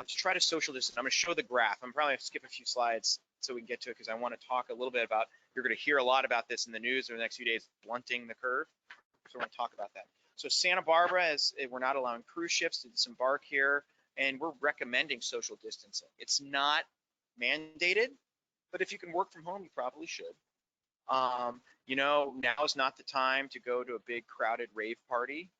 try to social distance. I'm going to show the graph. I'm probably going to skip a few slides so we can get to it, because I want to talk a little bit about, you're going to hear a lot about this in the news over the next few days, blunting the curve. So we're going to talk about that. So Santa Barbara, we're not allowing cruise ships to disembark here, and we're recommending social distancing. It's not mandated, but if you can work from home, you probably should. Now is not the time to go to a big crowded rave party.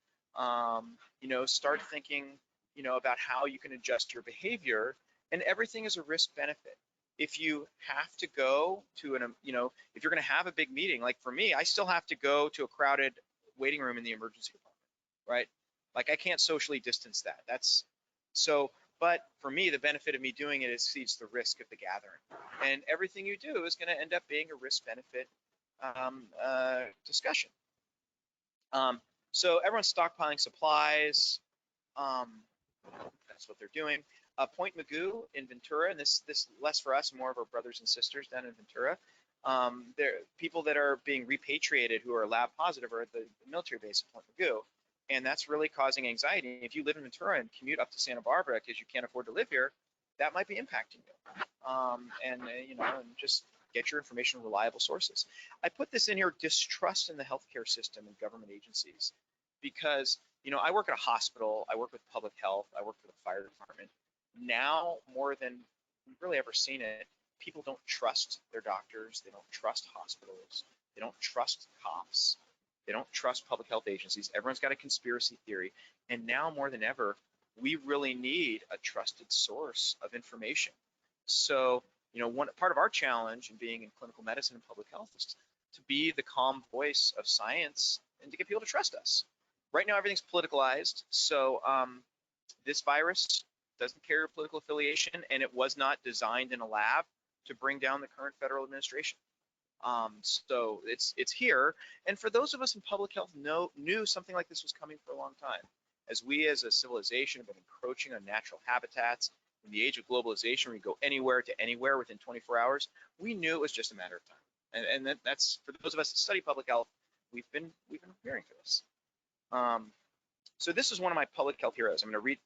Start thinking, about how you can adjust your behavior, and everything is a risk benefit. If you have to go to if you're going to have a big meeting, like for me, I still have to go to a crowded waiting room in the emergency department, right? Like I can't socially distance that. But for me, the benefit of me doing it exceeds the risk of the gathering. And everything you do is going to end up being a risk-benefit discussion. So everyone's stockpiling supplies. That's what they're doing. Point Mugu in Ventura, and this less for us, more of our brothers and sisters down in Ventura. There people that are being repatriated who are lab positive are at the military base at Point Mugu, and that's really causing anxiety. If you live in Ventura and commute up to Santa Barbara because you can't afford to live here, that might be impacting you. And just get your information from reliable sources. I put this in here: distrust in the healthcare system and government agencies, because I work at a hospital, I work with public health, I work for the fire department. Now more than we've really ever seen it, people don't trust their doctors, they don't trust hospitals, they don't trust cops, they don't trust public health agencies. Everyone's got a conspiracy theory, and now more than ever, we really need a trusted source of information. So, one part of our challenge in being in clinical medicine and public health is to be the calm voice of science and to get people to trust us. Right now, everything's politicalized, so this virus doesn't care your political affiliation, and it was not designed in a lab to bring down the current federal administration. So it's here, and for those of us in public health knew something like this was coming for a long time. As we as a civilization have been encroaching on natural habitats, in the age of globalization, we go anywhere to anywhere within 24 hours, we knew it was just a matter of time. And that's, for those of us that study public health, we've been preparing for this. So this is one of my public health heroes. I'm going to read,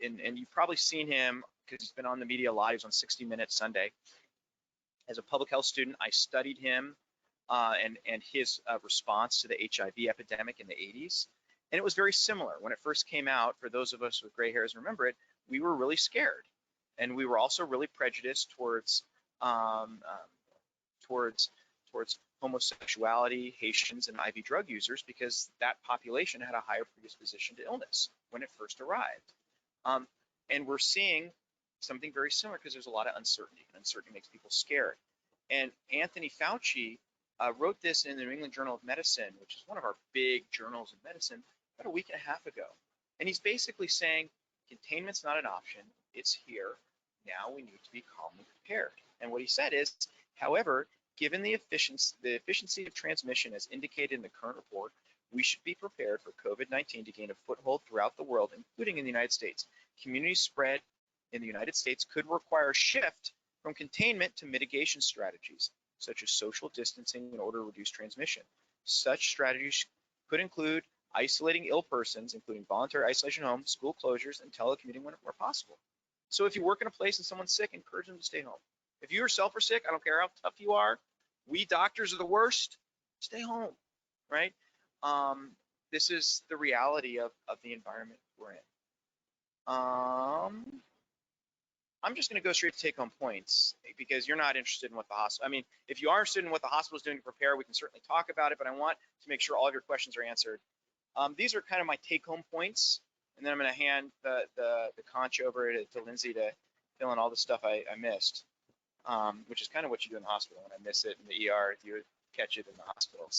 and you've probably seen him because he's been on the media a lot. He was on 60 Minutes Sunday. As a public health student, I studied him and his response to the HIV epidemic in the 80s. And it was very similar. When it first came out, for those of us with gray hairs remember it, we were really scared. And we were also really prejudiced towards towards homosexuality, Haitians, and IV drug users, because that population had a higher predisposition to illness when it first arrived. And we're seeing something very similar because there's a lot of uncertainty, and uncertainty makes people scared. And Anthony Fauci wrote this in the New England Journal of Medicine, which is one of our big journals of medicine, about a week and a half ago. And he's basically saying containment's not an option. It's here. Now we need to be calmly prepared. And what he said is, however, given the efficiency of transmission as indicated in the current report, we should be prepared for COVID-19 to gain a foothold throughout the world, including in the United States. Community spread in the United States could require a shift from containment to mitigation strategies, such as social distancing in order to reduce transmission. Such strategies could include isolating ill persons, including voluntary isolation at home, school closures, and telecommuting where possible. So if you work in a place and someone's sick, encourage them to stay home. If you yourself are sick, I don't care how tough you are, we doctors are the worst, stay home, right? This is the reality of the environment we're in. I'm just going to go straight to take-home points because you're not interested in what the hospital, I mean, if you are interested in what the hospital is doing to prepare, we can certainly talk about it, but I want to make sure all of your questions are answered. These are kind of my take-home points, and then I'm going to hand the conch over to Lindsay to fill in all the stuff I missed, which is kind of what you do in the hospital. When I miss it in the ER, you catch it in the hospital.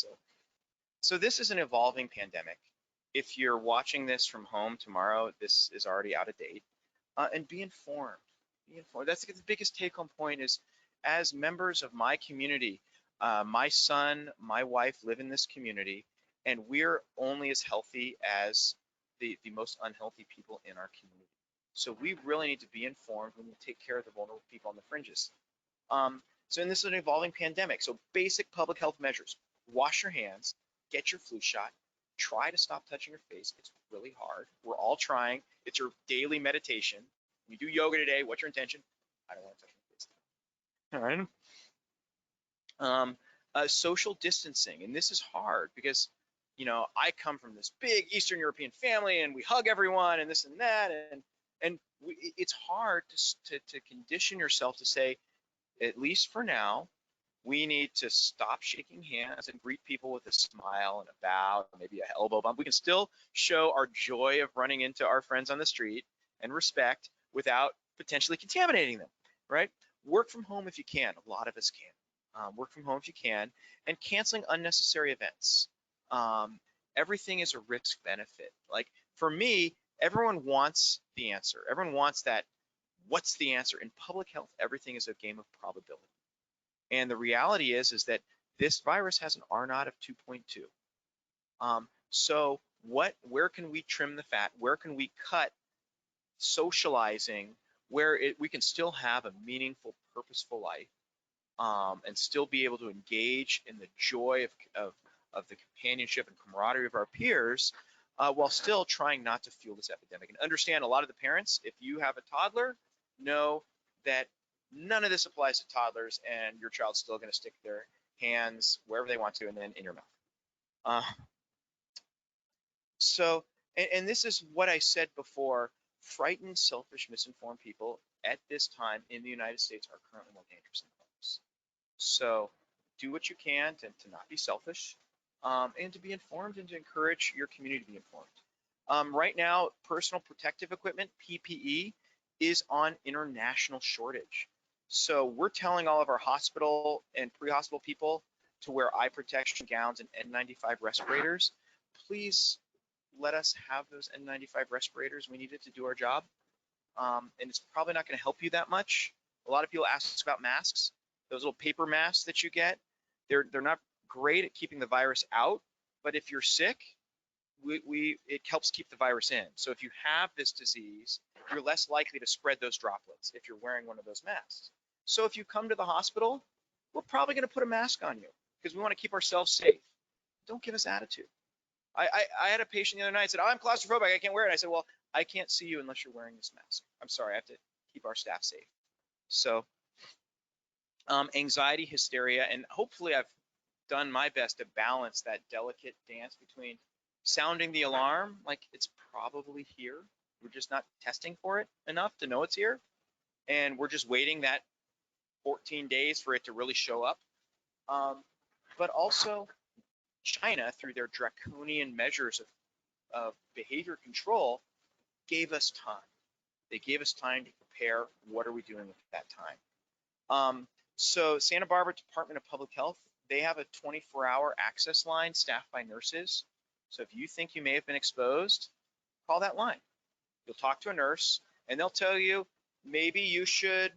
So this is an evolving pandemic. If you're watching this from home tomorrow, this is already out of date, and be informed. Be informed. That's the biggest take-home point is, as members of my community, my son, my wife live in this community, and we're only as healthy as the most unhealthy people in our community. So we really need to be informed when we take care of the vulnerable people on the fringes. And this is an evolving pandemic. So basic public health measures: wash your hands, get your flu shot, try to stop touching your face. It's really hard. We're all trying. It's your daily meditation. We do yoga today. What's your intention? I don't want to touch my face. All right. Social distancing, and this is hard because, you know, I come from this big Eastern European family, and we hug everyone, and this and that, and it's hard to condition yourself to say, at least for now, we need to stop shaking hands and greet people with a smile and a bow, maybe an elbow bump. We can still show our joy of running into our friends on the street and respect without potentially contaminating them, right? Work from home if you can. A lot of us can. Work from home if you can, and canceling unnecessary events. Everything is a risk benefit. Like for me, everyone wants the answer. Everyone wants that. What's the answer? In public health, everything is a game of probability. And the reality is that this virus has an R naught of 2.2. So where can we trim the fat? Where can we cut socializing where we can still have a meaningful, purposeful life, and still be able to engage in the joy of the companionship and camaraderie of our peers, while still trying not to fuel this epidemic. And understand, a lot of the parents, if you have a toddler, know that none of this applies to toddlers, and your child's still going to stick their hands wherever they want to and then in your mouth. And this is what I said before: frightened, selfish, misinformed people at this time in the United States are currently more dangerous than others. So do what you can to not be selfish, and to be informed, and to encourage your community to be informed. Right now, personal protective equipment, PPE, is on international shortage. So we're telling all of our hospital and pre-hospital people to wear eye protection gowns and N95 respirators. Please let us have those N95 respirators. We need it to do our job. And it's probably not going to help you that much. A lot of people ask us about masks. Those little paper masks that you get, they're not great at keeping the virus out, but if you're sick, it helps keep the virus in. So if you have this disease, you're less likely to spread those droplets if you're wearing one of those masks. So if you come to the hospital, we're probably going to put a mask on you because we want to keep ourselves safe. Don't give us attitude. I had a patient the other night that said, "Oh, I'm claustrophobic, I can't wear it." I said, "Well, I can't see you unless you're wearing this mask. I'm sorry, I have to keep our staff safe." So anxiety, hysteria, and hopefully I've done my best to balance that delicate dance between sounding the alarm, like it's probably here, we're just not testing for it enough to know it's here, and we're just waiting that 14 days for it to really show up. But also China, through their draconian measures of behavior control, gave us time. They gave us time to prepare. What are we doing with that time? So Santa Barbara Department of Public Health, they have a 24-hour access line staffed by nurses. So if you think you may have been exposed, call that line. You'll talk to a nurse and they'll tell you, maybe you should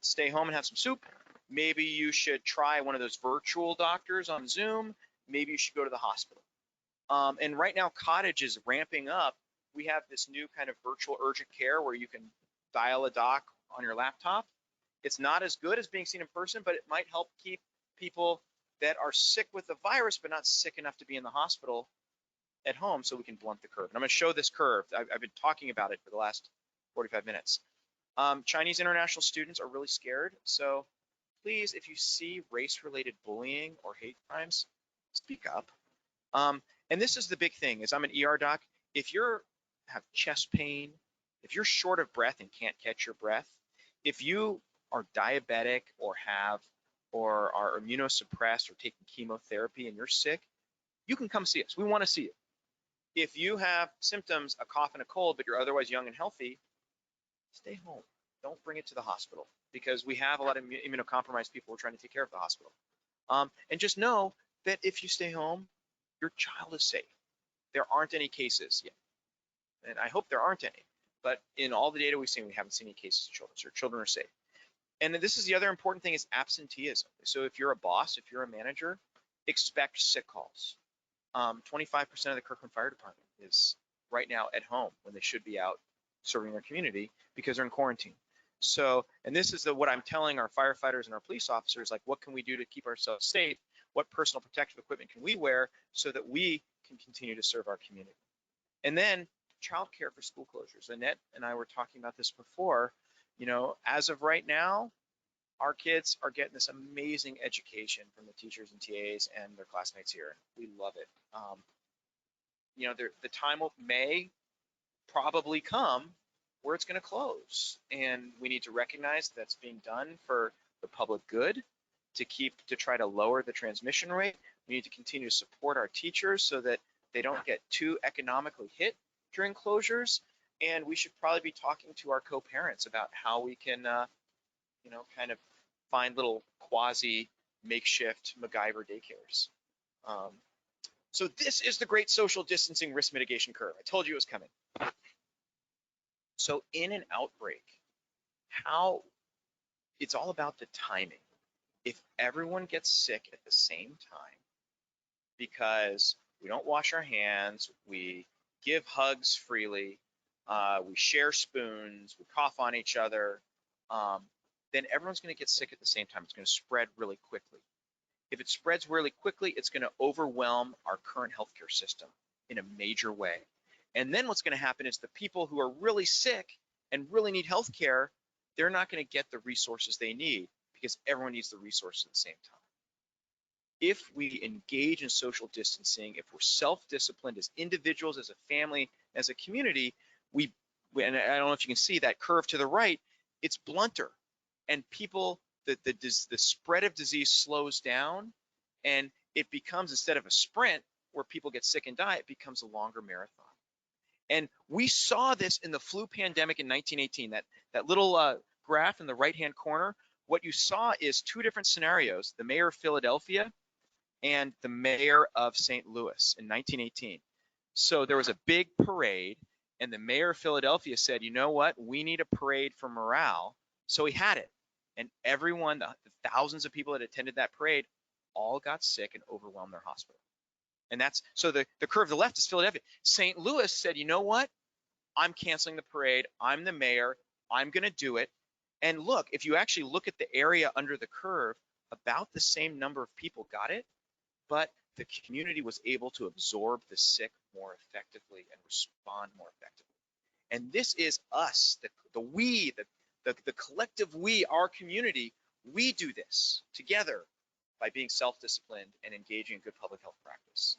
stay home and have some soup. Maybe you should try one of those virtual doctors on Zoom. Maybe you should go to the hospital. And right now, Cottage is ramping up. We have this new kind of virtual urgent care where you can dial a doc on your laptop. It's not as good as being seen in person, but it might help keep people that are sick with the virus, but not sick enough to be in the hospital at home, so we can blunt the curve. And I'm going to show this curve. I've been talking about it for the last 45 minutes. Chinese international students are really scared. So please, if you see race-related bullying or hate crimes, speak up. And this is the big thing, is I'm an ER doc. If you have chest pain, if you're short of breath and can't catch your breath, if you are diabetic or are immunosuppressed or taking chemotherapy and you're sick, you can come see us. We want to see you. If you have symptoms, a cough and a cold, but you're otherwise young and healthy, stay home. Don't bring it to the hospital, because we have a lot of immunocompromised people we're trying to take care of at the hospital. And just know that if you stay home, your child is safe. There aren't any cases yet. And I hope there aren't any. But in all the data we've seen, we haven't seen any cases of children. So children are safe. And this is the other important thing, is absenteeism. So if you're a boss, if you're a manager, expect sick calls. 25% of the Kirkland Fire Department is right now at home when they should be out serving their community because they're in quarantine. So, and this is what I'm telling our firefighters and our police officers, like, what can we do to keep ourselves safe? What personal protective equipment can we wear so that we can continue to serve our community? And then childcare for school closures. Annette and I were talking about this before. You know, as of right now, our kids are getting this amazing education from the teachers and TAs and their classmates here. We love it. You know, the time may probably come where it's going to close, and we need to recognize that's being done for the public good, to try to lower the transmission rate. We need to continue to support our teachers so that they don't get too economically hit during closures, and we should probably be talking to our co-parents about how we can you know, kind of find little quasi makeshift MacGyver daycares. So this is the great social distancing risk mitigation curve. I told you it was coming. So in an outbreak, it's all about the timing. If everyone gets sick at the same time, because we don't wash our hands, we give hugs freely, we share spoons, we cough on each other, then everyone's going to get sick at the same time. It's going to spread really quickly. If it spreads really quickly, it's going to overwhelm our current healthcare system in a major way. And then what's going to happen is the people who are really sick and really need healthcare, they're not going to get the resources they need, because everyone needs the resources at the same time. If we engage in social distancing, if we're self-disciplined as individuals, as a family, as a community, and I don't know if you can see that curve to the right, it's blunter. And people, the spread of disease slows down, and it becomes, instead of a sprint where people get sick and die, it becomes a longer marathon. And we saw this in the flu pandemic in 1918, that little graph in the right-hand corner. What you saw is two different scenarios, the mayor of Philadelphia and the mayor of St. Louis in 1918. So there was a big parade, and the mayor of Philadelphia said, you know what, we need a parade for morale. So he had it. And everyone, the thousands of people that attended that parade, all got sick and overwhelmed their hospital. And that's, so the curve to the left is Philadelphia. St. Louis said, you know what? I'm canceling the parade. I'm the mayor. I'm going to do it. And look, if you actually look at the area under the curve, about the same number of people got it, but the community was able to absorb the sick more effectively and respond more effectively. And this is us, the collective we, our community, we do this together by being self-disciplined and engaging in good public health practice.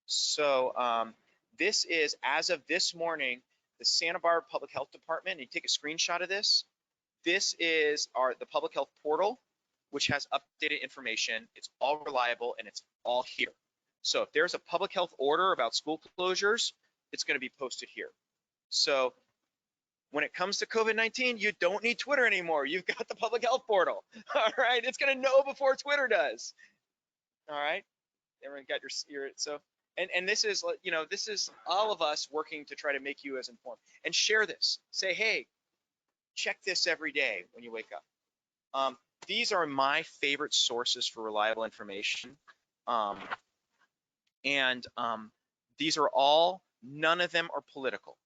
So this is, as of this morning, the Santa Barbara Public Health Department, and you take a screenshot of this, This is the public health portal, which has updated information. It's all reliable and it's all here. So if there's a public health order about school closures, it's going to be posted here. So when it comes to COVID-19, you don't need Twitter anymore. You've got the public health portal. All right, it's going to know before Twitter does. All right, everyone got your so. And this is, you know, this is all of us working to try to make you as informed. And share this. Say, hey, check this every day when you wake up. These are my favorite sources for reliable information. These are all, none of them are political.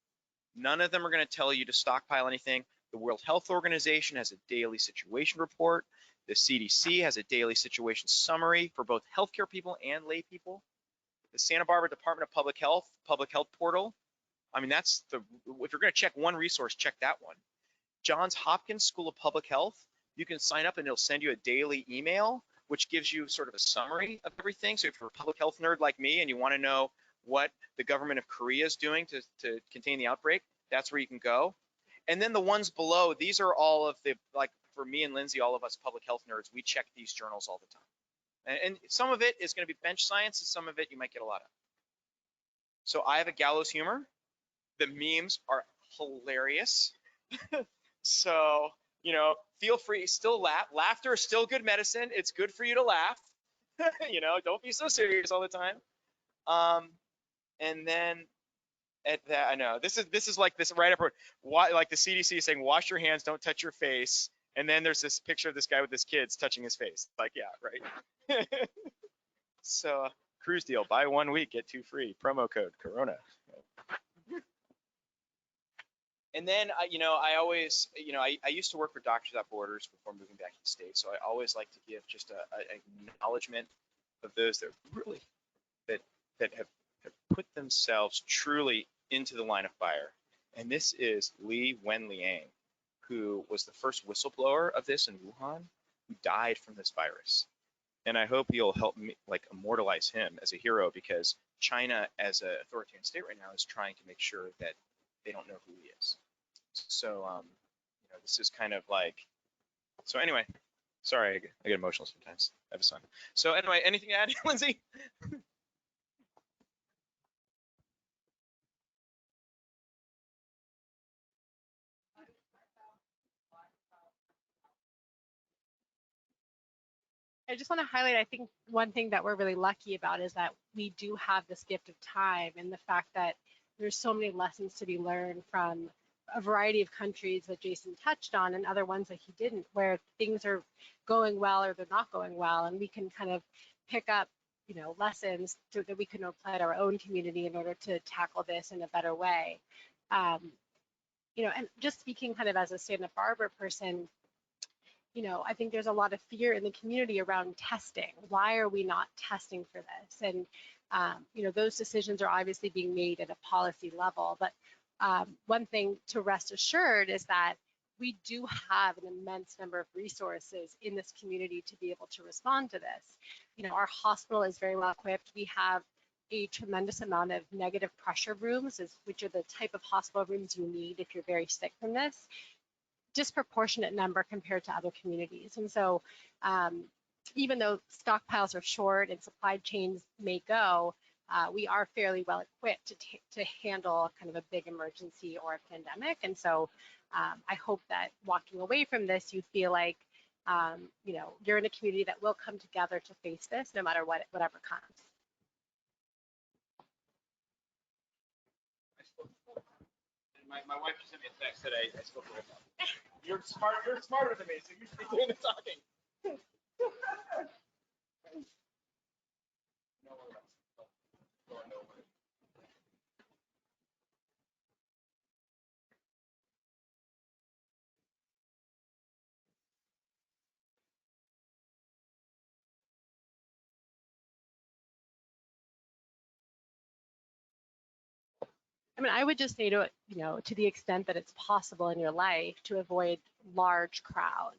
None of them are going to tell you to stockpile anything. The World Health Organization has a daily situation report. The CDC has a daily situation summary for both healthcare people and lay people. The Santa Barbara Department of Public Health portal. I mean, that's the, if you're going to check one resource, check that one. Johns Hopkins School of Public Health, you can sign up and it'll send you a daily email, which gives you sort of a summary of everything. So if you're a public health nerd like me and you want to know what the government of Korea is doing to contain the outbreak, that's where you can go. And then the ones below, these are all of the, like for me and Lindsay, all of us public health nerds, we check these journals all the time. And some of it is going to be bench science, and some of it you might get a lot of. So I have a gallows humor. The memes are hilarious. So, you know, feel free, still laugh. Laughter is still good medicine. It's good for you to laugh. You know, don't be so serious all the time. And then at that, I know this is like this right up, like the CDC saying, wash your hands, don't touch your face. And then there's this picture of this guy with his kids touching his face. Like, yeah, right. So cruise deal, buy 1 week, get 2 free. Promo code Corona. And then, you know, I always, you know, I used to work for Doctors Without Borders before moving back to the States. So I always like to give just an acknowledgement of those that really, that have put themselves truly into the line of fire. And this is Li Wenliang, who was the first whistleblower of this in Wuhan, who died from this virus. And I hope you'll help me, like, immortalize him as a hero, because China, as an authoritarian state right now, is trying to make sure that they don't know who he is. So, you know, this is kind of like, so anyway, sorry, I get emotional sometimes. I have a son. So anyway, anything to add, Lindsay? I just want to highlight, I think one thing that we're really lucky about is that we do have this gift of time, and the fact that there's so many lessons to be learned from a variety of countries that Jason touched on, and other ones that he didn't, where things are going well or they're not going well, and we can kind of pick up, you know, lessons that we can apply to our own community in order to tackle this in a better way. You know, and just speaking kind of as a Santa Barbara person, you know, I think there's a lot of fear in the community around testing. Why are we not testing for this? And, you know, those decisions are obviously being made at a policy level. But one thing to rest assured is that we do have an immense number of resources in this community to be able to respond to this. You know, our hospital is very well equipped. We have a tremendous amount of negative pressure rooms, which are the type of hospital rooms you need if you're very sick from this. Disproportionate number compared to other communities. And so even though stockpiles are short and supply chains may go, we are fairly well equipped to handle kind of a big emergency or a pandemic. And so I hope that walking away from this, you feel like, you know, you're in a community that will come together to face this no matter whatever comes. My wife just sent me a text that I spoke to her about. You're smarter than me, so you should be doing the talking. I mean, I would just say to, you know, to the extent that it's possible in your life to avoid large crowds,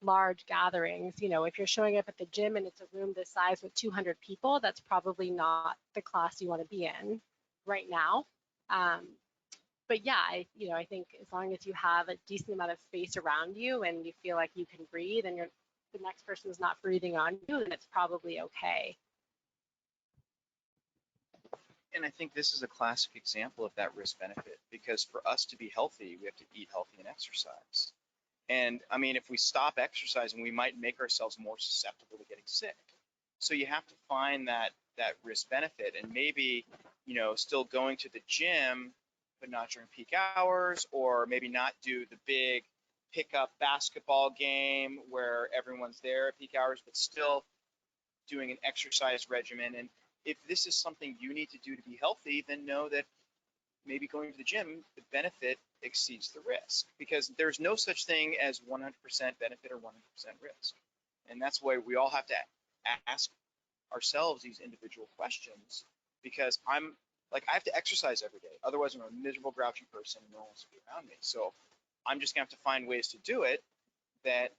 large gatherings. You know, if you're showing up at the gym and it's a room this size with 200 people, that's probably not the class you want to be in right now. but yeah, I think as long as you have a decent amount of space around you and you feel like you can breathe and the next person is not breathing on you, then it's probably okay. And I think this is a classic example of that risk benefit, because for us to be healthy, we have to eat healthy and exercise. And I mean, if we stop exercising, we might make ourselves more susceptible to getting sick. So you have to find that risk benefit, and maybe, still going to the gym, but not during peak hours, or maybe not do the big pickup basketball game where everyone's there at peak hours, but still doing an exercise regimen. And if this is something you need to do to be healthy, then know that maybe going to the gym, the benefit exceeds the risk, because there's no such thing as 100% benefit or 100% risk. And that's why we all have to ask ourselves these individual questions, because I have to exercise every day. Otherwise, I'm a miserable, grouchy person and no one wants to be around me. So I'm just gonna have to find ways to do it that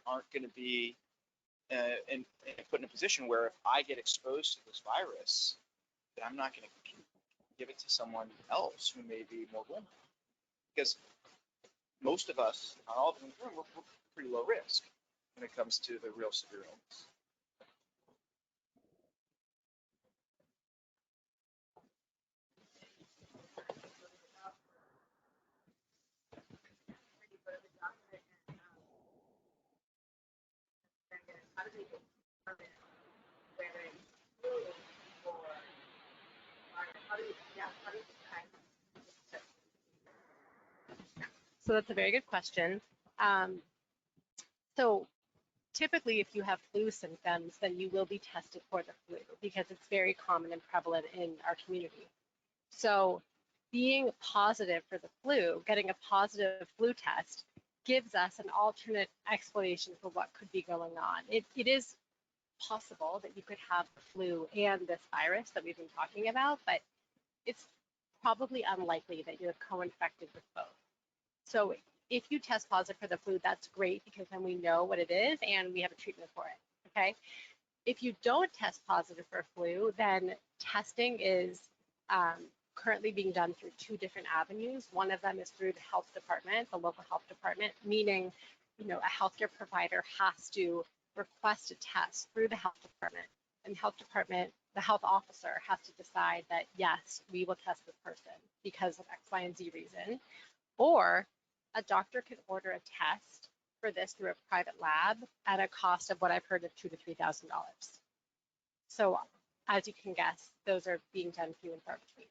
aren't gonna be and put in a position where if I get exposed to this virus, that I'm not gonna give it to someone else who may be more vulnerable. Because most of us, not all of them in the room, we're pretty low risk when it comes to the real severe illness. So that's a very good question. So typically, if you have flu symptoms, then you will be tested for the flu because it's very common and prevalent in our community. So being positive for the flu, getting a positive flu test, gives us an alternate explanation for what could be going on. It is possible that you could have the flu and this virus that we've been talking about, but it's probably unlikely that you're co-infected with both. So if you test positive for the flu, that's great, because then we know what it is and we have a treatment for it, okay? If you don't test positive for flu, then testing is currently being done through two different avenues. One of them is through the health department, the local health department, meaning, a healthcare provider has to request a test through the health department, and the health officer has to decide that, yes, we will test this person because of X, Y, and Z reason. Or a doctor could order a test for this through a private lab at a cost of what I've heard of $2,000 to $3,000. So as you can guess, those are being done few and far between.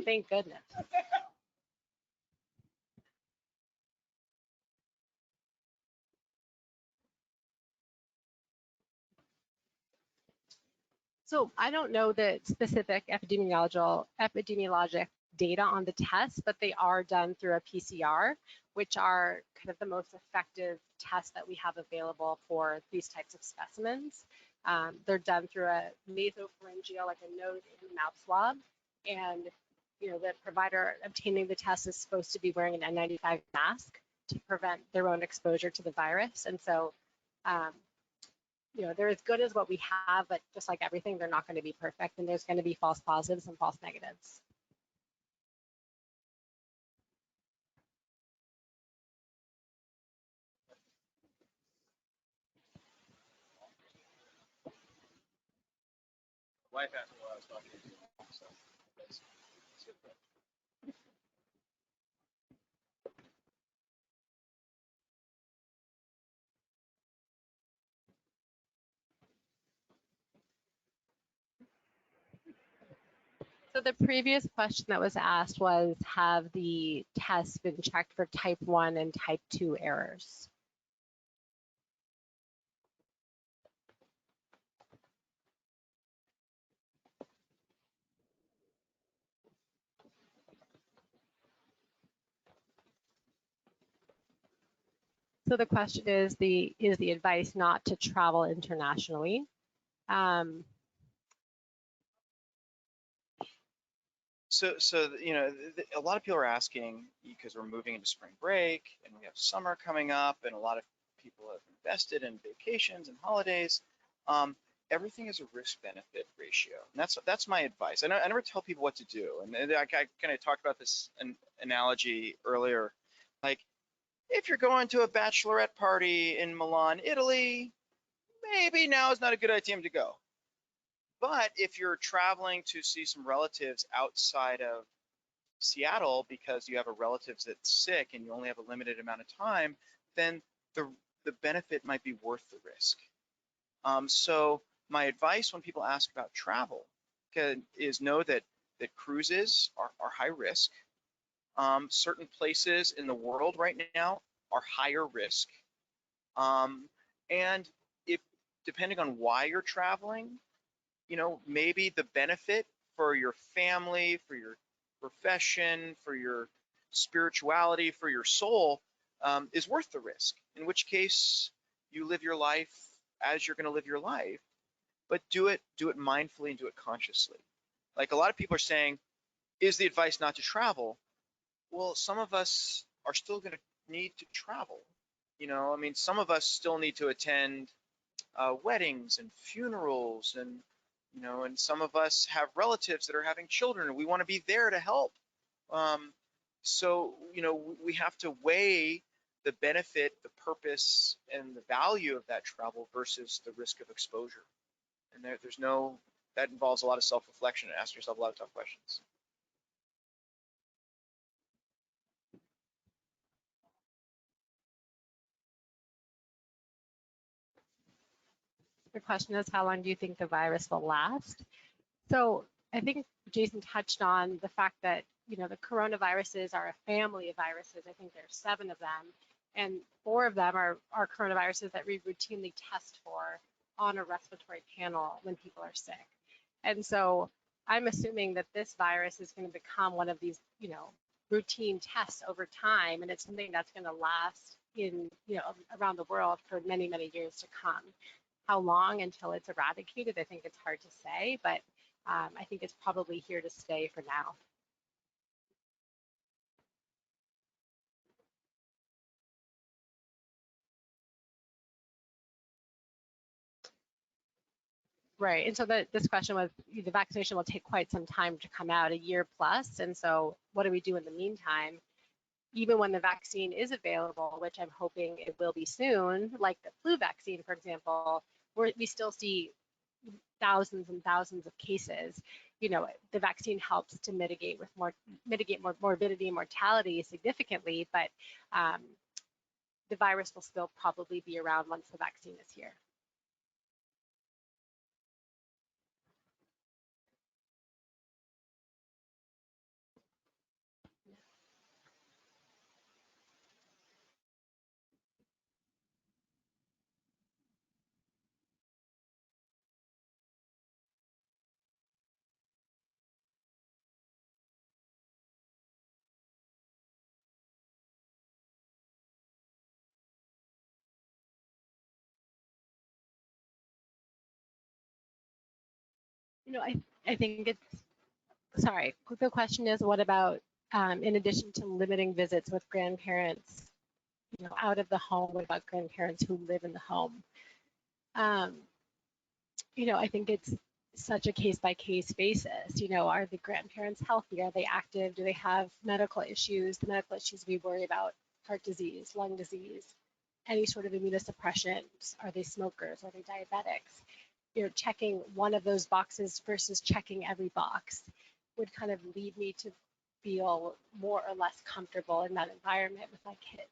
Thank goodness. So I don't know the specific epidemiologic data on the tests, but they are done through a PCR, which are kind of the most effective tests that we have available for these types of specimens. They're done through a nasopharyngeal, like a nose and mouth swab, and the provider obtaining the test is supposed to be wearing an N95 mask to prevent their own exposure to the virus. And so they're as good as what we have, but just like everything, they're not going to be perfect, and there's going to be false positives and false negatives. Wife asked me what I was talking to, so that's good. So the previous question that was asked was, have the tests been checked for type 1 and type 2 errors? So the question is the advice not to travel internationally. So a lot of people are asking, because we're moving into spring break and we have summer coming up, and a lot of people have invested in vacations and holidays. everything is a risk-benefit ratio. And that's my advice. I never tell people what to do. And I kind of talked about this analogy earlier. Like, if you're going to a bachelorette party in Milan, Italy, maybe now is not a good idea to go. But if you're traveling to see some relatives outside of Seattle because you have a relative that's sick and you only have a limited amount of time, then the benefit might be worth the risk. So my advice when people ask about travel is know that cruises are high risk. Certain places in the world right now are higher risk. And if, depending on why you're traveling, you know, maybe the benefit for your family, for your profession, for your spirituality, for your soul, is worth the risk. In which case, you live your life as you're going to live your life, but do it mindfully and do it consciously. Like, a lot of people are saying, is the advice not to travel? Well, some of us are still going to need to travel. You know, I mean, some of us still need to attend weddings and funerals, and you know, and some of us have relatives that are having children, and we want to be there to help. So, you know, we have to weigh the benefit, the purpose, and the value of that travel versus the risk of exposure. And that involves a lot of self-reflection and ask yourself a lot of tough questions. The question is, how long do you think the virus will last? So I think Jason touched on the fact that, you know, the coronaviruses are a family of viruses. I think there's 7 of them, and 4 of them are coronaviruses that we routinely test for on a respiratory panel when people are sick. And so I'm assuming that this virus is going to become one of these, you know, routine tests over time, and it's something that's going to last in, you know, around the world for many, many years to come. How long until it's eradicated, I think it's hard to say, but I think it's probably here to stay for now. Right, and so this question was, the vaccination will take quite some time to come out, a year plus, and so what do we do in the meantime? Even when the vaccine is available, which I'm hoping it will be soon, like the flu vaccine, for example, we still see thousands and thousands of cases. You know, the vaccine helps to mitigate more morbidity and mortality significantly, but the virus will still probably be around once the vaccine is here. You know, I think it's, sorry, the question is, what about, in addition to limiting visits with grandparents, you know, out of the home, what about grandparents who live in the home? You know, I think it's such a case-by-case basis. You know, are the grandparents healthy? Are they active? Do they have medical issues? The medical issues we worry about: heart disease, lung disease, any sort of immunosuppression. Are they smokers? Are they diabetics? You know, checking one of those boxes versus checking every box would kind of lead me to feel more or less comfortable in that environment with my kids.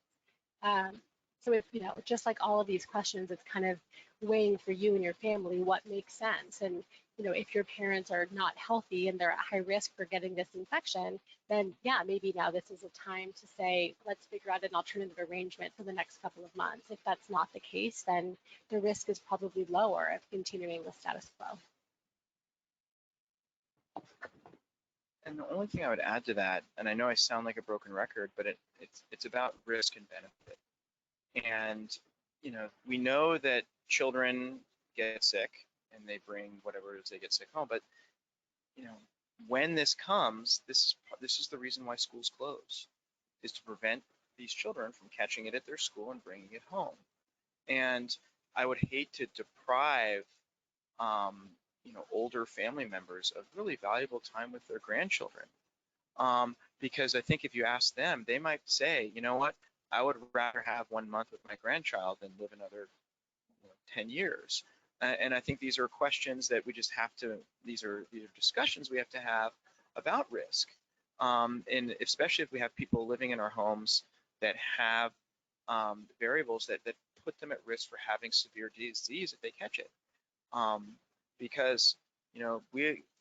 So if, you know, just like all of these questions, it's kind of weighing for you and your family what makes sense. And, you know, if your parents are not healthy and they're at high risk for getting this infection, then yeah, maybe now this is a time to say, let's figure out an alternative arrangement for the next couple of months. If that's not the case, then the risk is probably lower of continuing the status quo. And the only thing I would add to that, and I know I sound like a broken record, but it's about risk and benefit. And, you know, we know that children get sick and they bring whatever it is they get sick home, but, you know, when this comes, this is the reason why schools close, is to prevent these children from catching it at their school and bringing it home. And I would hate to deprive you know, older family members of really valuable time with their grandchildren. Because I think if you ask them, they might say, you know what, I would rather have 1 month with my grandchild than live another 10 years. And I think these are questions that we just have to, these are discussions we have to have about risk. And especially if we have people living in our homes that have variables that put them at risk for having severe disease if they catch it. Because, you know,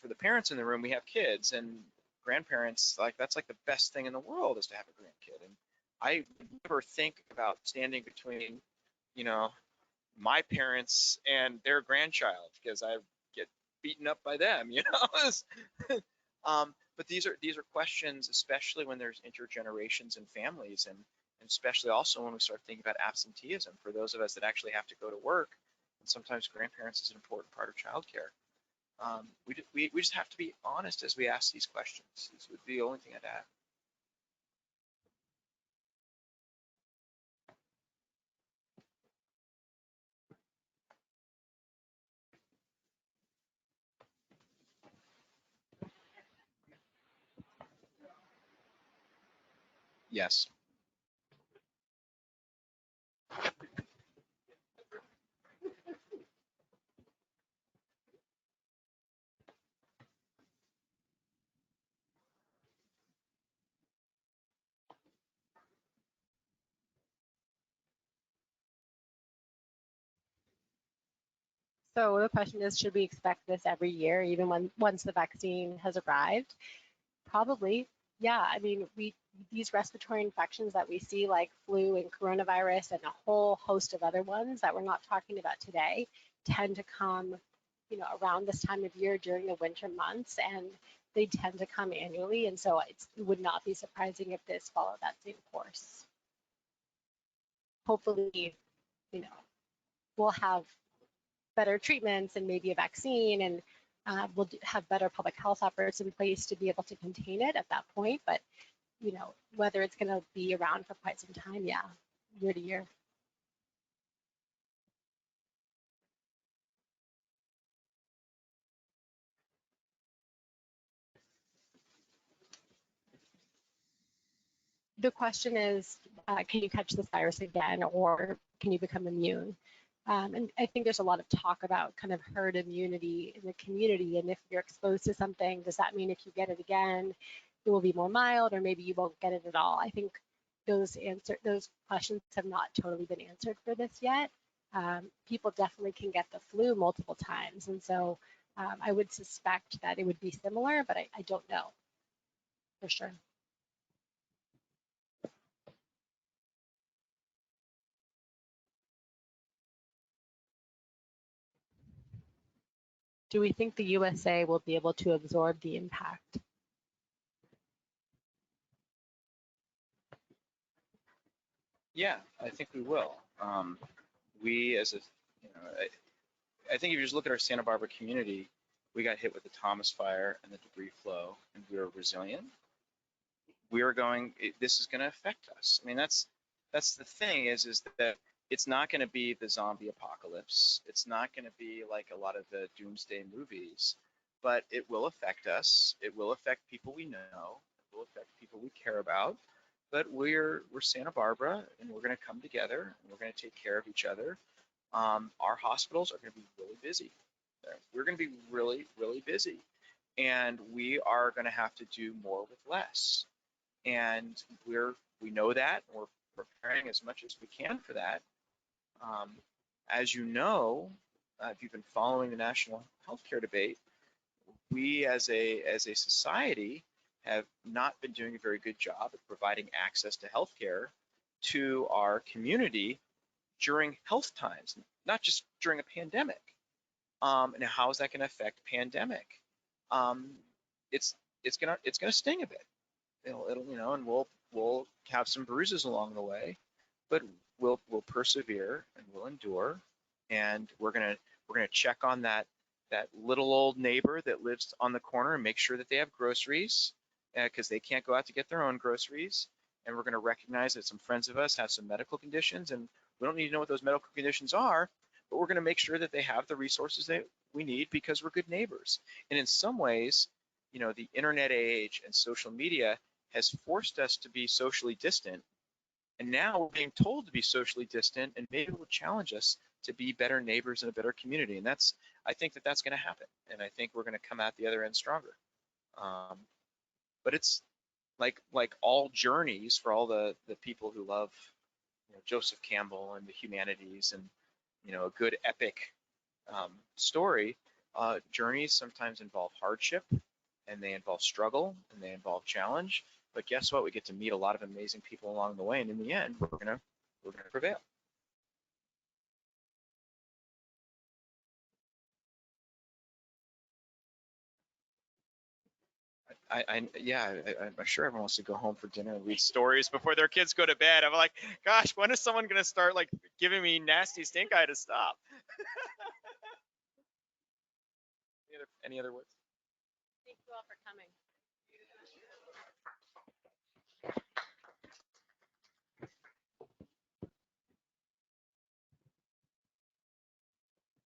for the parents in the room, we have kids, and grandparents, like, that's like the best thing in the world is to have a grandkid. And I never think about standing between, you know, my parents and their grandchild, because I get beaten up by them, you know. But these are questions, especially when there's intergenerations and families, and especially also when we start thinking about absenteeism for those of us that actually have to go to work. And sometimes grandparents is an important part of childcare. We just have to be honest as we ask these questions. This would be the only thing I'd add. Yes. So the question is, should we expect this every year, even once the vaccine has arrived? Probably, yeah. I mean, these respiratory infections that we see, like flu and coronavirus and a whole host of other ones that we're not talking about today, tend to come, you know, around this time of year during the winter months, and they tend to come annually. And so it would not be surprising if this followed that same course. Hopefully, you know, we'll have better treatments and maybe a vaccine, and we'll have better public health efforts in place to be able to contain it at that point. But, you know, whether it's going to be around for quite some time, yeah, year to year. The question is, can you catch this virus again, or can you become immune? And I think there's a lot of talk about kind of herd immunity in the community. And if you're exposed to something, does that mean if you get it again, it will be more mild, or maybe you won't get it at all? I think those questions have not totally been answered for this yet. People definitely can get the flu multiple times. And so I would suspect that it would be similar, but I don't know for sure. Do we think the USA will be able to absorb the impact? Yeah, I think we will. We as a, you know, I think if you just look at our Santa Barbara community, we got hit with the Thomas fire and the debris flow, and we were resilient. This is going to affect us. I mean, that's the thing is that it's not going to be the zombie apocalypse. It's not going to be like a lot of the doomsday movies, but it will affect us. It will affect people we know. It will affect people we care about. But we're Santa Barbara, and we're going to come together, and we're going to take care of each other. Our hospitals are going to be really busy. We're going to be really, really busy, and we are going to have to do more with less. And we know that, and we're preparing as much as we can for that. As you know, if you've been following the national healthcare debate, we as a society have not been doing a very good job at providing access to healthcare to our community during health times, not just during a pandemic. And how is that going to affect pandemic? It's gonna sting a bit. It'll you know, and we'll have some bruises along the way, but we'll persevere and we'll endure, and we're gonna check on that little old neighbor that lives on the corner and make sure that they have groceries, because they can't go out to get their own groceries. And we're going to recognize that some friends of us have some medical conditions, and we don't need to know what those medical conditions are, but we're going to make sure that they have the resources that we need because we're good neighbors. And in some ways, you know, the internet age and social media has forced us to be socially distant. And now we're being told to be socially distant, and maybe it will challenge us to be better neighbors in a better community. And I think that that's going to happen. And I think we're going to come out the other end stronger. But it's like all journeys for all the people who love, you know, Joseph Campbell and the humanities and, you know, a good epic story. Journeys sometimes involve hardship, and they involve struggle, and they involve challenge. But guess what? We get to meet a lot of amazing people along the way, and in the end, we're gonna prevail. I'm sure everyone wants to go home for dinner and read stories before their kids go to bed. I'm like, gosh, when is someone gonna start like giving me nasty stink eye to stop? Any other words? Thank you all for coming.